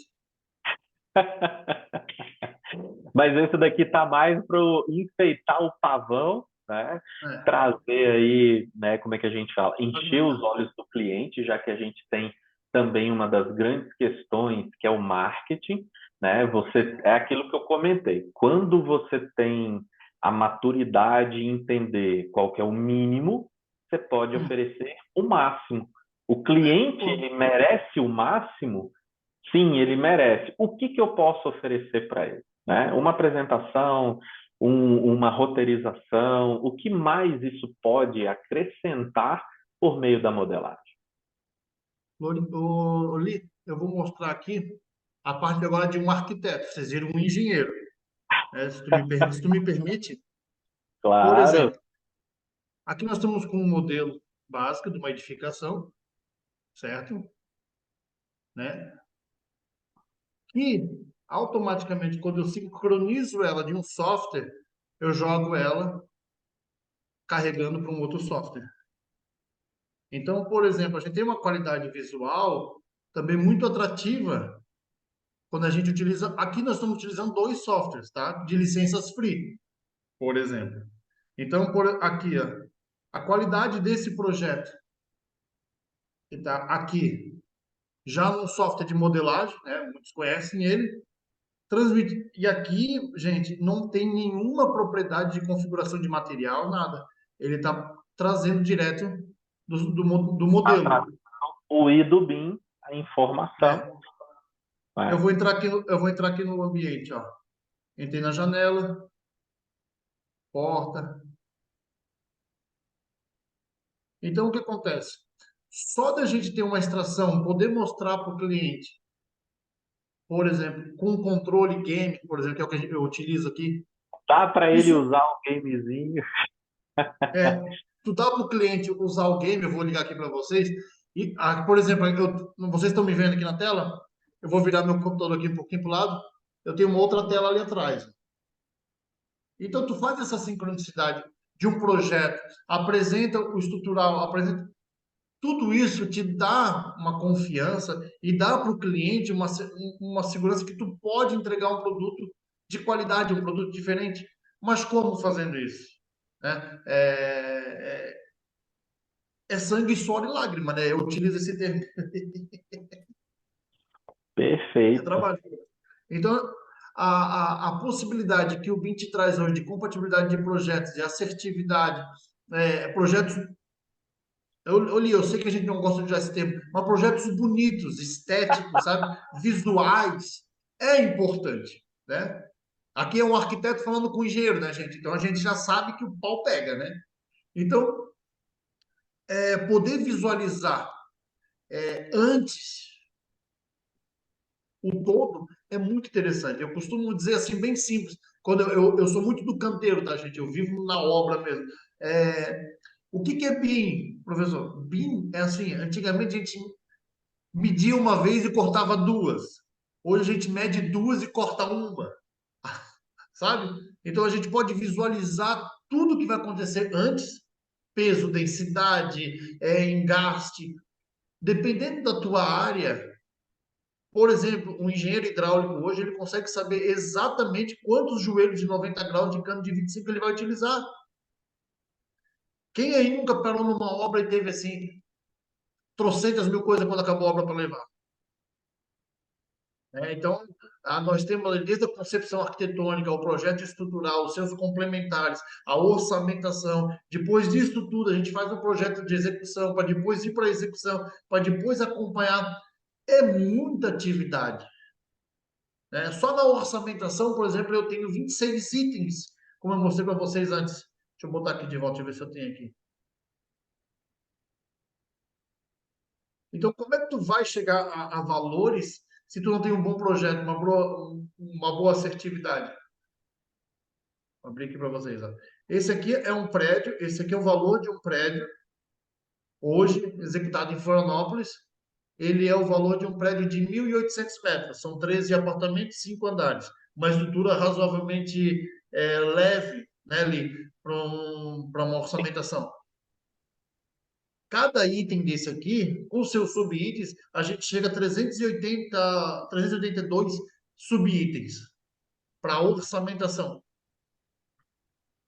Mas esse daqui tá mais para enfeitar o pavão, né? É, Trazer aí, né, como é que a gente fala? Encher os agregar. olhos do cliente, já que a gente tem também uma das grandes questões, que é o marketing, né? É aquilo que eu comentei. Quando você tem a maturidade em entender qual que é o mínimo, você pode oferecer o máximo. O cliente, Pô, ele merece o máximo. Sim, ele merece. O que que eu posso oferecer para ele? Né? Uma apresentação, uma roteirização, o que mais isso pode acrescentar por meio da modelagem? Li, eu vou mostrar aqui a parte agora de um arquiteto. Vocês viram um engenheiro. Se tu me permite, por Claro, exemplo, aqui nós estamos com um modelo básico de uma edificação, certo? Né? E automaticamente, quando eu sincronizo ela de um software, eu jogo ela carregando para um outro software. Então, por exemplo, a gente tem uma qualidade visual também muito atrativa quando a gente utiliza. Aqui nós estamos utilizando dois softwares, tá? De licenças free, por exemplo. Então, aqui, ó, a qualidade desse projeto que está aqui, já no software de modelagem, né? Muitos conhecem ele. transmitir. E aqui, gente, não tem nenhuma propriedade de configuração de material, nada. Ele está trazendo direto do Tá para modelo, o I do BIM, a informação, né? né? Eu vou entrar aqui no ambiente, ó. Entrei na janela, porta. Então, o que acontece? Só da gente ter uma extração, poder mostrar para o cliente, por exemplo, com um controle game, por exemplo, que é o que eu utilizo aqui, Dá para ele isso usar um gamezinho. tu dá para o cliente usar o game, eu vou ligar aqui para vocês, e, por exemplo, vocês estão me vendo aqui na tela? Eu vou virar meu computador aqui um pouquinho para o lado, eu tenho uma outra tela ali atrás. Então, tu faz essa sincronicidade de um projeto, apresenta o estrutural, apresenta tudo isso te dá uma confiança e dá para o cliente uma segurança que tu pode entregar um produto de qualidade, um produto diferente. Mas como fazendo isso? Né? É sangue, suor e lágrima, né? Eu utilizo esse termo. É Perfeito. trabalho. Então, a possibilidade que o BIM te traz hoje de compatibilidade de projetos, de assertividade, projetos. Eu sei que a gente não gosta de usar esse termo, mas projetos bonitos, estéticos, sabe? Visuais, é importante, né? Aqui é um arquiteto falando com o engenheiro, né, gente? Então a gente já sabe que o pau pega, né? Então, poder visualizar antes o todo é muito interessante. Eu costumo dizer assim, bem simples, quando eu sou muito do canteiro, tá, gente? Eu vivo na obra mesmo. O que é BIM, professor? BIM é assim, antigamente a gente media uma vez e cortava duas. Hoje a gente mede duas e corta uma, sabe? Então a gente pode visualizar tudo que vai acontecer antes, peso, densidade, engaste, dependendo da tua área. Por exemplo, um engenheiro hidráulico hoje ele consegue saber exatamente quantos joelhos de 90 graus de cano de 25 ele vai utilizar. Quem aí nunca parou numa obra e teve assim trocentas mil coisas quando acabou a obra para levar? Então, nós temos desde a concepção arquitetônica, o projeto estrutural, os seus complementares, a orçamentação. Depois disso tudo, a gente faz um projeto de execução, para depois ir para a execução, para depois acompanhar. É muita atividade. Né? Só na orçamentação, por exemplo, eu tenho 26 itens, como eu mostrei para vocês antes. Deixa eu botar aqui de volta, deixa eu ver se eu tenho aqui. Então, como é que tu vai chegar a valores se tu não tem um bom projeto, uma boa assertividade? Vou abrir aqui para vocês. Ó. Esse aqui é um prédio, esse aqui é o valor de um prédio, hoje executado em Florianópolis. Ele é o valor de um prédio de 1.800 metros, são 13 apartamentos, 5 andares. Uma estrutura razoavelmente leve, né, ali, para uma orçamentação. Cada item desse aqui, com seus subitens, a gente chega a 382 subitens para orçamentação.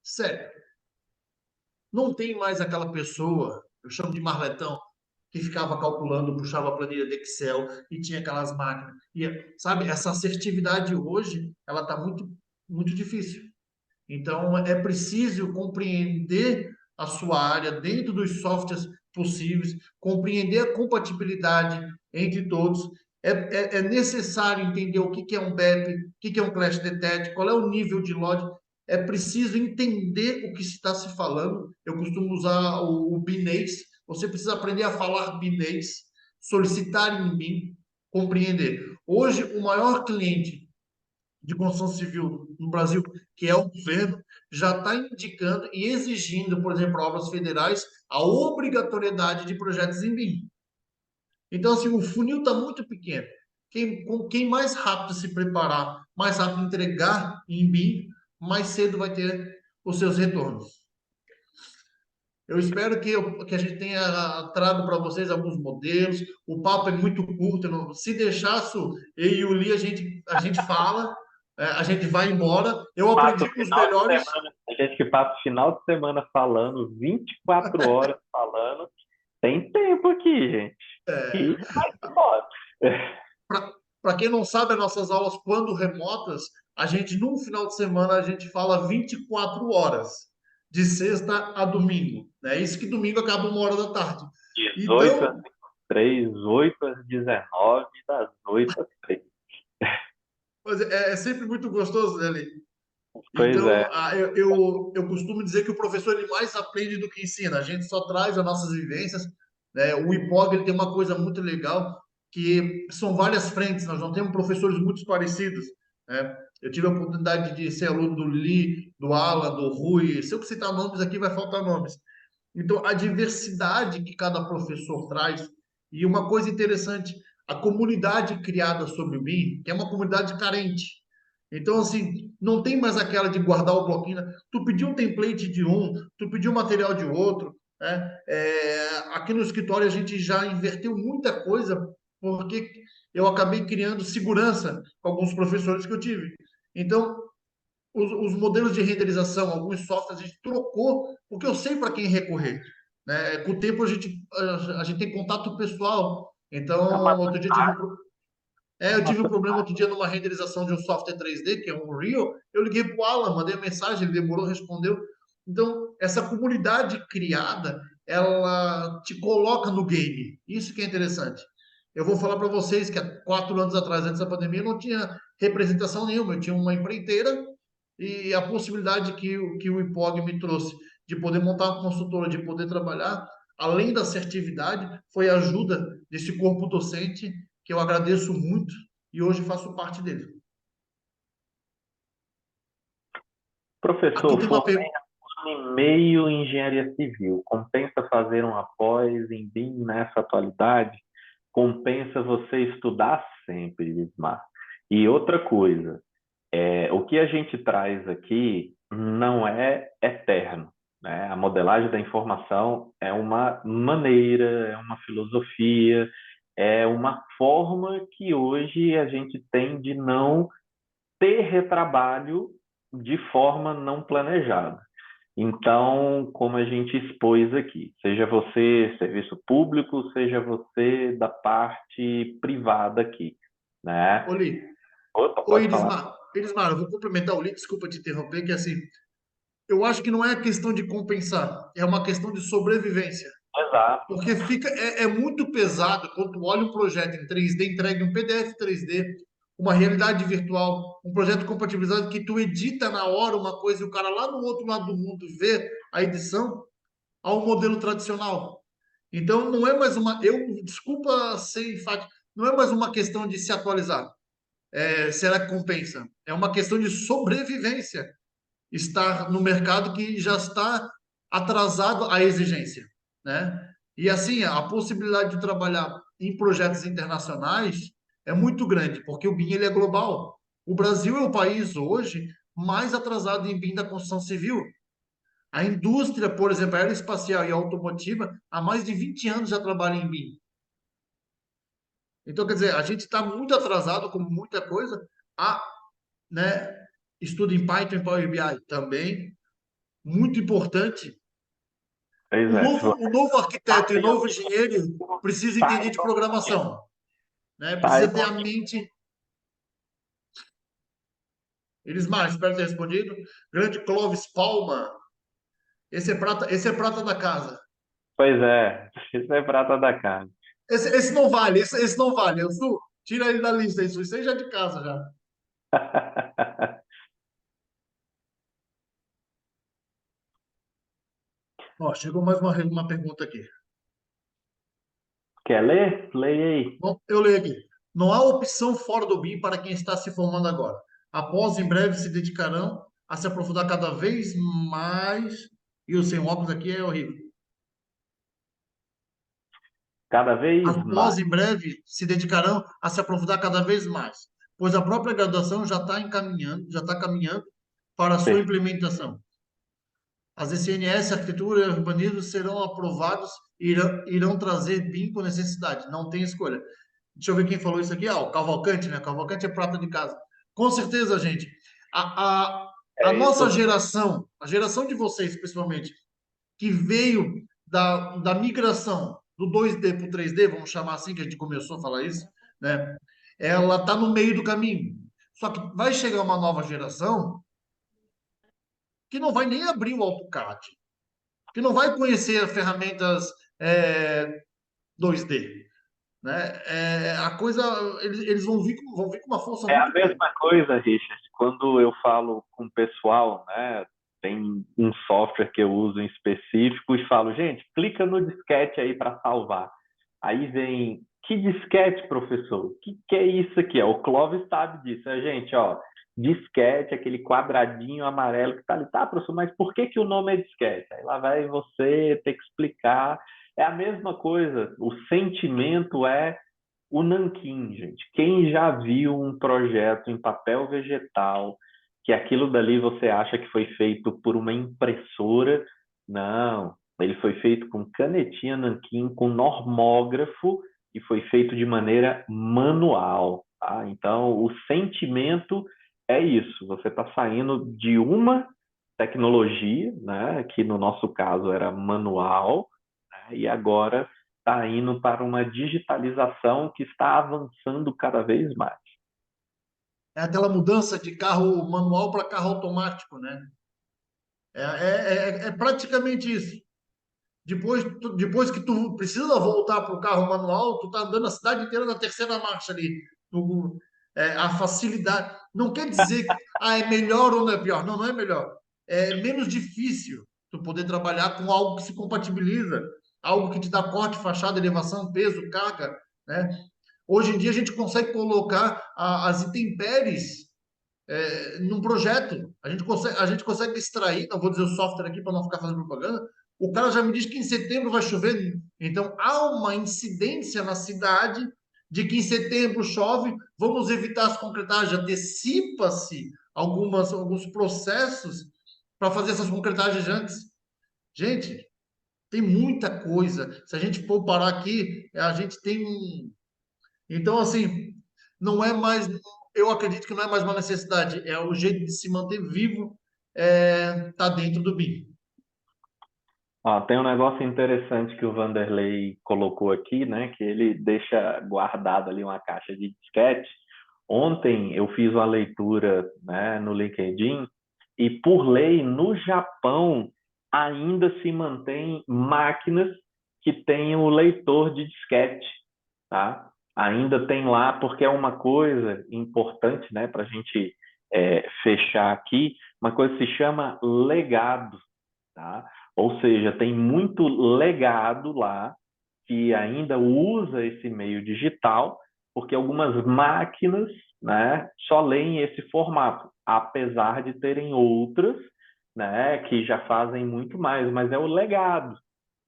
Sério. Não tem mais aquela pessoa, eu chamo de marletão, que ficava calculando, puxava a planilha de Excel e tinha aquelas máquinas. E, sabe, essa assertividade hoje, ela está muito, muito difícil. Então, é preciso compreender a sua área dentro dos softwares possíveis, compreender a compatibilidade entre todos. É necessário entender o que é um BEP, o que é um Clash Detect, qual é o nível de load. É preciso entender o que está se falando. Eu costumo usar o binês. Você precisa aprender a falar binês, solicitar em BIM, compreender. Hoje, o maior cliente de construção civil no Brasil, que é o governo, já está indicando e exigindo, por exemplo, obras federais, a obrigatoriedade de projetos em BIM. Então, assim, o funil está muito pequeno. Quem mais rápido se preparar, mais rápido entregar em BIM, mais cedo vai ter os seus retornos. Eu espero que a gente tenha trago para vocês alguns modelos. O papo é muito curto. Se deixar, eu e o Li, a gente fala, a gente vai embora. Eu Passa aprendi o com os final de melhores. semana, a gente que passa o final de semana falando, 24 horas falando, tem tempo aqui, gente. E vai embora. Para quem não sabe, as nossas aulas, quando remotas, a gente, num final de semana, a gente fala 24 horas, de sexta a domingo. É isso que domingo acaba 1 hora da tarde. 18 às Então, 3, 8 às 19, das 8 às 3. mas é sempre muito gostoso, né, Lê? Pois é. Então, eu costumo dizer que o professor ele mais aprende do que ensina. A gente só traz as nossas vivências, né? O IPOG ele tem uma coisa muito legal, que são várias frentes. Nós não temos professores muito parecidos, né? Eu tive a oportunidade de ser aluno do Lee, do Alan, do Rui. Se eu citar nomes aqui, vai faltar nomes. Então, a diversidade que cada professor traz, e uma coisa interessante, a comunidade criada sobre o BIM, que é uma comunidade carente. Então, assim, não tem mais aquela de guardar o bloquinho, né? Tu pediu um template de um, tu pediu material de outro, né? Aqui no escritório a gente já inverteu muita coisa, porque eu acabei criando segurança com alguns professores que eu tive. Então, os modelos de renderização, alguns softwares a gente trocou, porque eu sei para quem recorrer. Né? Com o tempo a gente tem contato pessoal. É uma Então, outro dia eu tive um vantagem. problema outro dia numa renderização de um software 3D, que é um Unreal. Eu liguei para o Alan, mandei a mensagem, ele demorou, respondeu. Então, essa comunidade criada, ela te coloca no game. Isso que é interessante. Eu vou falar para vocês que há 4 anos atrás, antes da pandemia, eu não tinha representação nenhuma. Eu tinha uma empreiteira e a possibilidade que o IPOG me trouxe de poder montar uma consultora, de poder trabalhar, além da assertividade, foi a ajuda desse corpo docente, que eu agradeço muito e hoje faço parte dele. Aqui Professor, tem uma formei pergunta. um ano e meio em engenharia civil. Compensa fazer um após em BIM nessa atualidade? Compensa você estudar sempre, Lismar. E outra coisa, o que a gente traz aqui não é eterno, né? A modelagem da informação é uma maneira, é uma filosofia, é uma forma que hoje a gente tem de não ter retrabalho de forma não planejada. Então, como a gente expôs aqui, seja você serviço público, seja você da parte privada aqui, né? Oli, Opa, oi, pode falar. Elismar, eu vou complementar o Li, desculpa te interromper, que assim, eu acho que não é questão de compensar, é uma questão de sobrevivência. Exato, Porque é muito pesado quando tu olha um projeto em 3D, entregue um PDF 3D, uma realidade virtual, um projeto compatibilizado que tu edita na hora uma coisa e o cara lá no outro lado do mundo vê a edição ao modelo tradicional. Então não é mais desculpa ser enfático, não é mais uma questão de se atualizar. Será que compensa? É uma questão de sobrevivência. Estar no mercado que já está atrasado à exigência, né? E assim, a possibilidade de trabalhar em projetos internacionais é muito grande, porque o BIM ele é global. O Brasil é o país hoje mais atrasado em BIM da construção civil. A indústria, por exemplo, aeroespacial e automotiva, há mais de 20 anos já trabalha em BIM. Então, quer dizer, a gente está muito atrasado com muita coisa. A, né, estudo em Python e Power BI também, muito importante. pois é. Se você O novo arquiteto e o sabe, novo engenheiro precisa entender de saiba, programação, né? Precisa ter saiba. a mente. Elismar, espero ter respondido. Grande Clóvis Palma. Esse é prata da casa. Pois é, isso é prata da casa. Esse não vale, esse não vale. Tira ele da lista, isso aí já é de casa já. Ó, chegou mais uma pergunta aqui. Quer ler? Leia aí. Bom, eu leio aqui. Não há opção fora do BIM para quem está se formando agora. Após, em breve, se dedicarão a se aprofundar cada vez mais. E o sem óculos aqui é horrível. Cada vez mais. Após, em breve, se dedicarão a se aprofundar cada vez mais, pois a própria graduação já está caminhando para a sua implementação. As ECNS, Arquitetura e Urbanismo serão aprovados e irão trazer BIM com necessidade, não tem escolha. Deixa eu ver quem falou isso aqui. O Cavalcante, né? Cavalcante é prata de casa. Com certeza, gente. A, a, a É nossa isso. geração, a geração de vocês, principalmente, que veio da migração do 2D para o 3D, vamos chamar assim, que a gente começou a falar isso, né? ela está no meio do caminho. Só que vai chegar uma nova geração que não vai nem abrir o AutoCAD, que não vai conhecer ferramentas é, 2D, né? A coisa, eles vão vir com uma força É a muito grande. mesma coisa, Richard, quando eu falo com o pessoal, né? Tem um software que eu uso em específico e falo, gente, clica no disquete aí para salvar. Aí vem, que disquete, professor? O que é isso aqui? O Clóvis sabe disso. Gente, ó, disquete, aquele quadradinho amarelo que tá ali. Tá, professor, mas por que o nome é disquete? Aí lá vai você ter que explicar. É a mesma coisa. O sentimento é o nanquim, gente. Quem já viu um projeto em papel vegetal, que aquilo dali você acha que foi feito por uma impressora? Não, ele foi feito com canetinha nanquim, com normógrafo e foi feito de maneira manual, tá? Então, o sentimento é isso. Você está saindo de uma tecnologia, né, que no nosso caso era manual, né, e agora está indo para uma digitalização que está avançando cada vez mais. É aquela mudança de carro manual para carro automático, né? É praticamente isso. Depois que tu precisa voltar para o carro manual, tu tá andando a cidade inteira na terceira marcha ali. A facilidade. Não quer dizer que é melhor ou não é pior. Não, não é melhor. É menos difícil tu poder trabalhar com algo que se compatibiliza, algo que te dá corte, fachada, elevação, peso, carga, né? Hoje em dia a gente consegue colocar as intempéries num projeto. A gente consegue extrair, não vou dizer o software aqui para não ficar fazendo propaganda. O cara já me diz que em setembro vai chover. Então há uma incidência na cidade de que em setembro chove, vamos evitar as concretagens, antecipa-se alguns processos para fazer essas concretagens antes. Gente, tem muita coisa. Se a gente for parar aqui, a gente tem um. Então, assim, não é mais, eu acredito que não é mais uma necessidade, é o jeito de se manter vivo, tá dentro do BIM. Tem um negócio interessante que o Vanderlei colocou aqui, né? Que ele deixa guardado ali uma caixa de disquete. Ontem eu fiz uma leitura, né, no LinkedIn e, por lei, no Japão ainda se mantém máquinas que têm o leitor de disquete, tá? Ainda tem lá, porque é uma coisa importante, né, para a gente fechar aqui, uma coisa que se chama legado, tá? Ou seja, tem muito legado lá que ainda usa esse meio digital, porque algumas máquinas, né, só leem esse formato, apesar de terem outras, né, que já fazem muito mais, mas é o legado,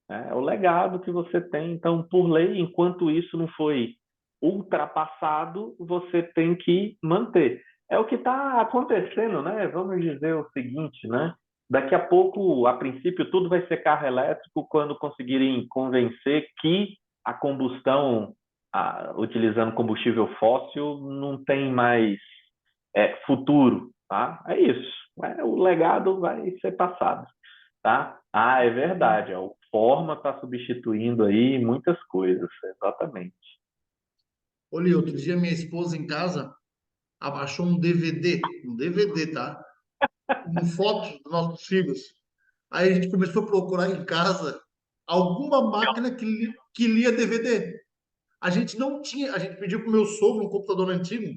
né? É o legado que você tem. Então, por lei, enquanto isso não foi ultrapassado, você tem que manter. É o que está acontecendo, né? Vamos dizer o seguinte, né? Daqui a pouco, a princípio, tudo vai ser carro elétrico quando conseguirem convencer que a combustão, utilizando combustível fóssil, não tem mais futuro, tá? É isso. O legado vai ser passado, tá? É verdade. O Forma está substituindo aí muitas coisas, exatamente. Olha, outro dia minha esposa em casa abaixou um DVD, tá? Com fotos dos nossos filhos. Aí a gente começou a procurar em casa alguma máquina que lia DVD. A gente não tinha, a gente pediu para o meu sogro um computador antigo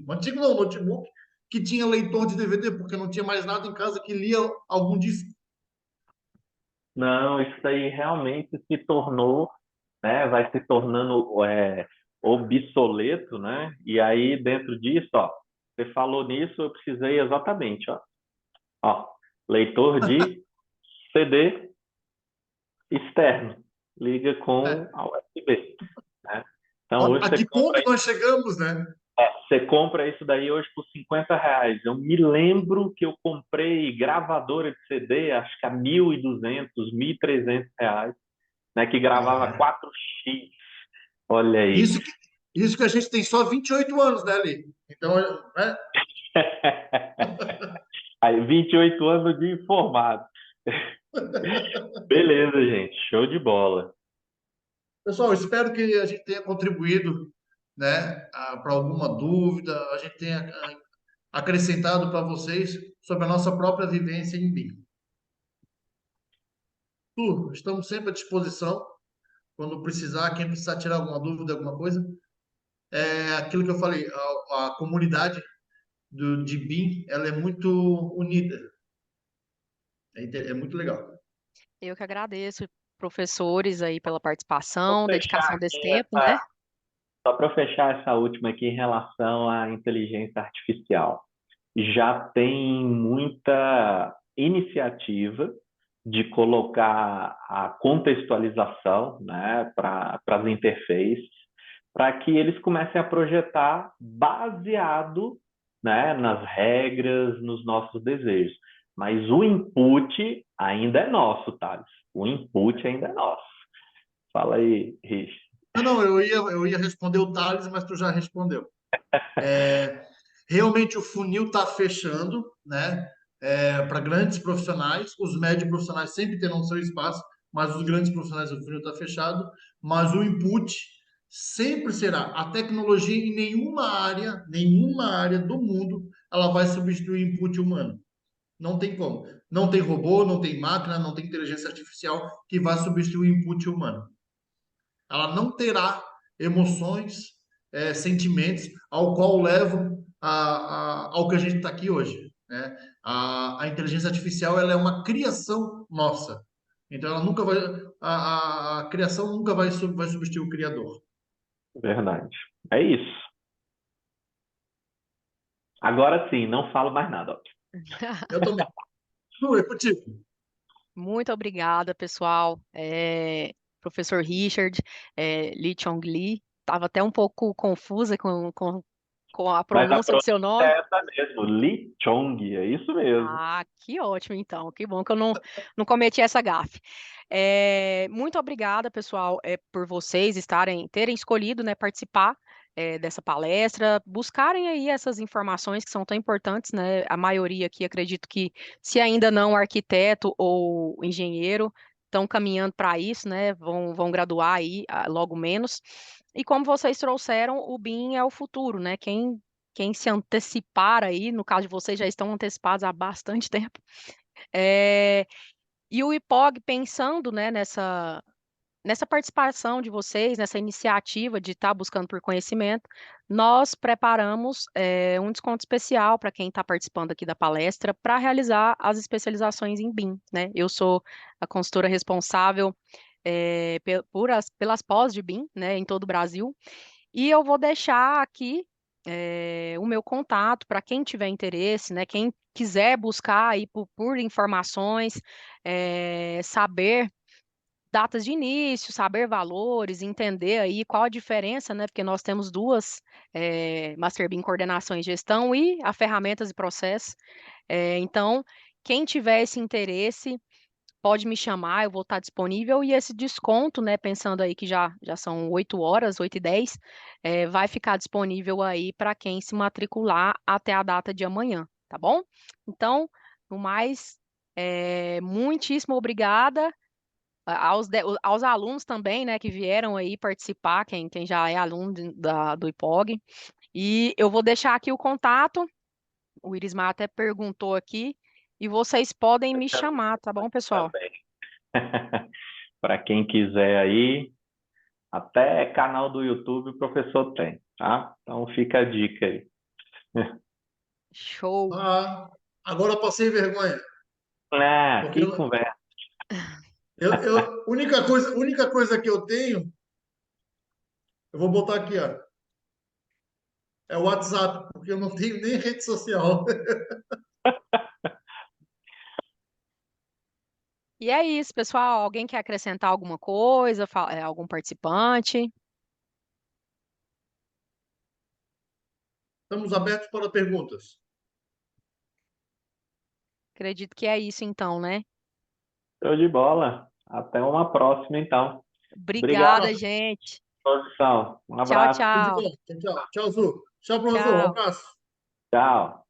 não, um notebook, que tinha leitor de DVD, porque não tinha mais nada em casa que lia algum disco. Não, isso aí realmente se tornou, né? Vai se tornando obsoleto, né? E aí, dentro disso, ó, você falou nisso, eu precisei exatamente, ó, leitor de CD externo, liga com É. a USB, né? Então, hoje A que ponto nós chegamos, né? você compra isso daí hoje por R$ 50. Eu me lembro que eu comprei gravadora de CD, acho que a 1.200, R$ 1.300, né, que gravava É. 4x. Olha aí. Isso que, isso que a gente tem só 28 anos, né, Ali? Então, né? Aí, 28 anos de informado. Beleza, gente. Show de bola. Pessoal, espero que a gente tenha contribuído. né? Para alguma dúvida, a gente tem acrescentado para vocês sobre a nossa própria vivência em BIM. Estamos sempre à disposição quando precisar, quem precisar tirar alguma dúvida, alguma coisa. É aquilo que eu falei, a comunidade de BIM, ela é muito unida. É muito legal. Eu que agradeço, professores, aí pela Vou participação, fechar dedicação desse aqui tempo, né? só para fechar essa última aqui em relação à inteligência artificial. Já tem muita iniciativa de colocar a contextualização, né, para as interfaces, para que eles comecem a projetar baseado, né, nas regras, nos nossos desejos. Mas o input ainda é nosso, Thales. O input ainda é nosso. Fala aí, Rich. Não, eu ia responder o Thales, mas tu já respondeu. Realmente o funil está fechando, né? Para grandes profissionais, os médios profissionais sempre terão seu espaço, mas os grandes profissionais o funil está fechado. Mas o input sempre será a tecnologia em nenhuma área do mundo, ela vai substituir o input humano. Não tem como. Não tem robô, não tem máquina, não tem inteligência artificial que vai substituir o input humano. Ela não terá emoções, sentimentos ao qual levam ao que a gente está aqui hoje, né? A inteligência artificial ela é uma criação nossa. Então ela nunca vai, a criação nunca vai substituir o criador. Verdade. É isso. Agora sim, não falo mais nada. Ó. Eu também. É contigo. Muito obrigada, pessoal. Professor Richard, Lee Chong Lee. Estava até um pouco confusa com a Mas a pronúncia do pronúncia seu nome. é essa mesmo, Lee Chong, é isso mesmo. Ah, que ótimo, então. Que bom que eu não cometi essa gafe. Muito obrigada, pessoal, por vocês terem escolhido, né, participar, dessa palestra, buscarem aí essas informações que são tão importantes, né? A maioria aqui, acredito que, se ainda não arquiteto ou engenheiro, estão caminhando para isso, né? Vão graduar aí, logo menos. E como vocês trouxeram, o BIM é o futuro, né? Quem se antecipar aí, no caso de vocês já estão antecipados há bastante tempo. É, e o IPOG pensando, né, nessa participação de vocês, nessa iniciativa de estar buscando por conhecimento, nós preparamos um desconto especial para quem está participando aqui da palestra para realizar as especializações em BIM, né? Eu sou a consultora responsável pelas pós de BIM, né, em todo o Brasil. E eu vou deixar aqui o meu contato para quem tiver interesse, né? Quem quiser buscar aí por informações, saber datas de início, saber valores, entender aí qual a diferença, né? Porque nós temos duas, Master BIM Coordenação e Gestão e a Ferramentas e Processos. Então, quem tiver esse interesse, pode me chamar, eu vou estar disponível. E esse desconto, né, pensando aí que já são 8 horas, 8h10, vai ficar disponível aí para quem se matricular até a data de amanhã, tá bom? Então, no mais, muitíssimo obrigada aos alunos também, né, que vieram aí participar, quem já é aluno do IPOG. E eu vou deixar aqui o contato, o Irismar até perguntou aqui, e vocês podem me chamar, tá bom, pessoal? Também. Para quem quiser aí, até canal do YouTube o professor tem, tá? Então fica a dica aí. Show. Agora eu passei vergonha, Ah, porque que conversa. única coisa que eu tenho, eu vou botar aqui, ó, é o WhatsApp, porque eu não tenho nem rede social. E é isso, pessoal. Alguém quer acrescentar alguma coisa? Algum participante? Estamos abertos para perguntas. Acredito que é isso então, né? Show de bola. Até uma próxima, então. Obrigado Obrigada, Tchau, gente. pela disposição. Um Tchau, abraço. tudo de tchau. bom. Tchau, tchau. Tchau, Zu. Tchau, professor. Um Tchau. abraço. Tchau.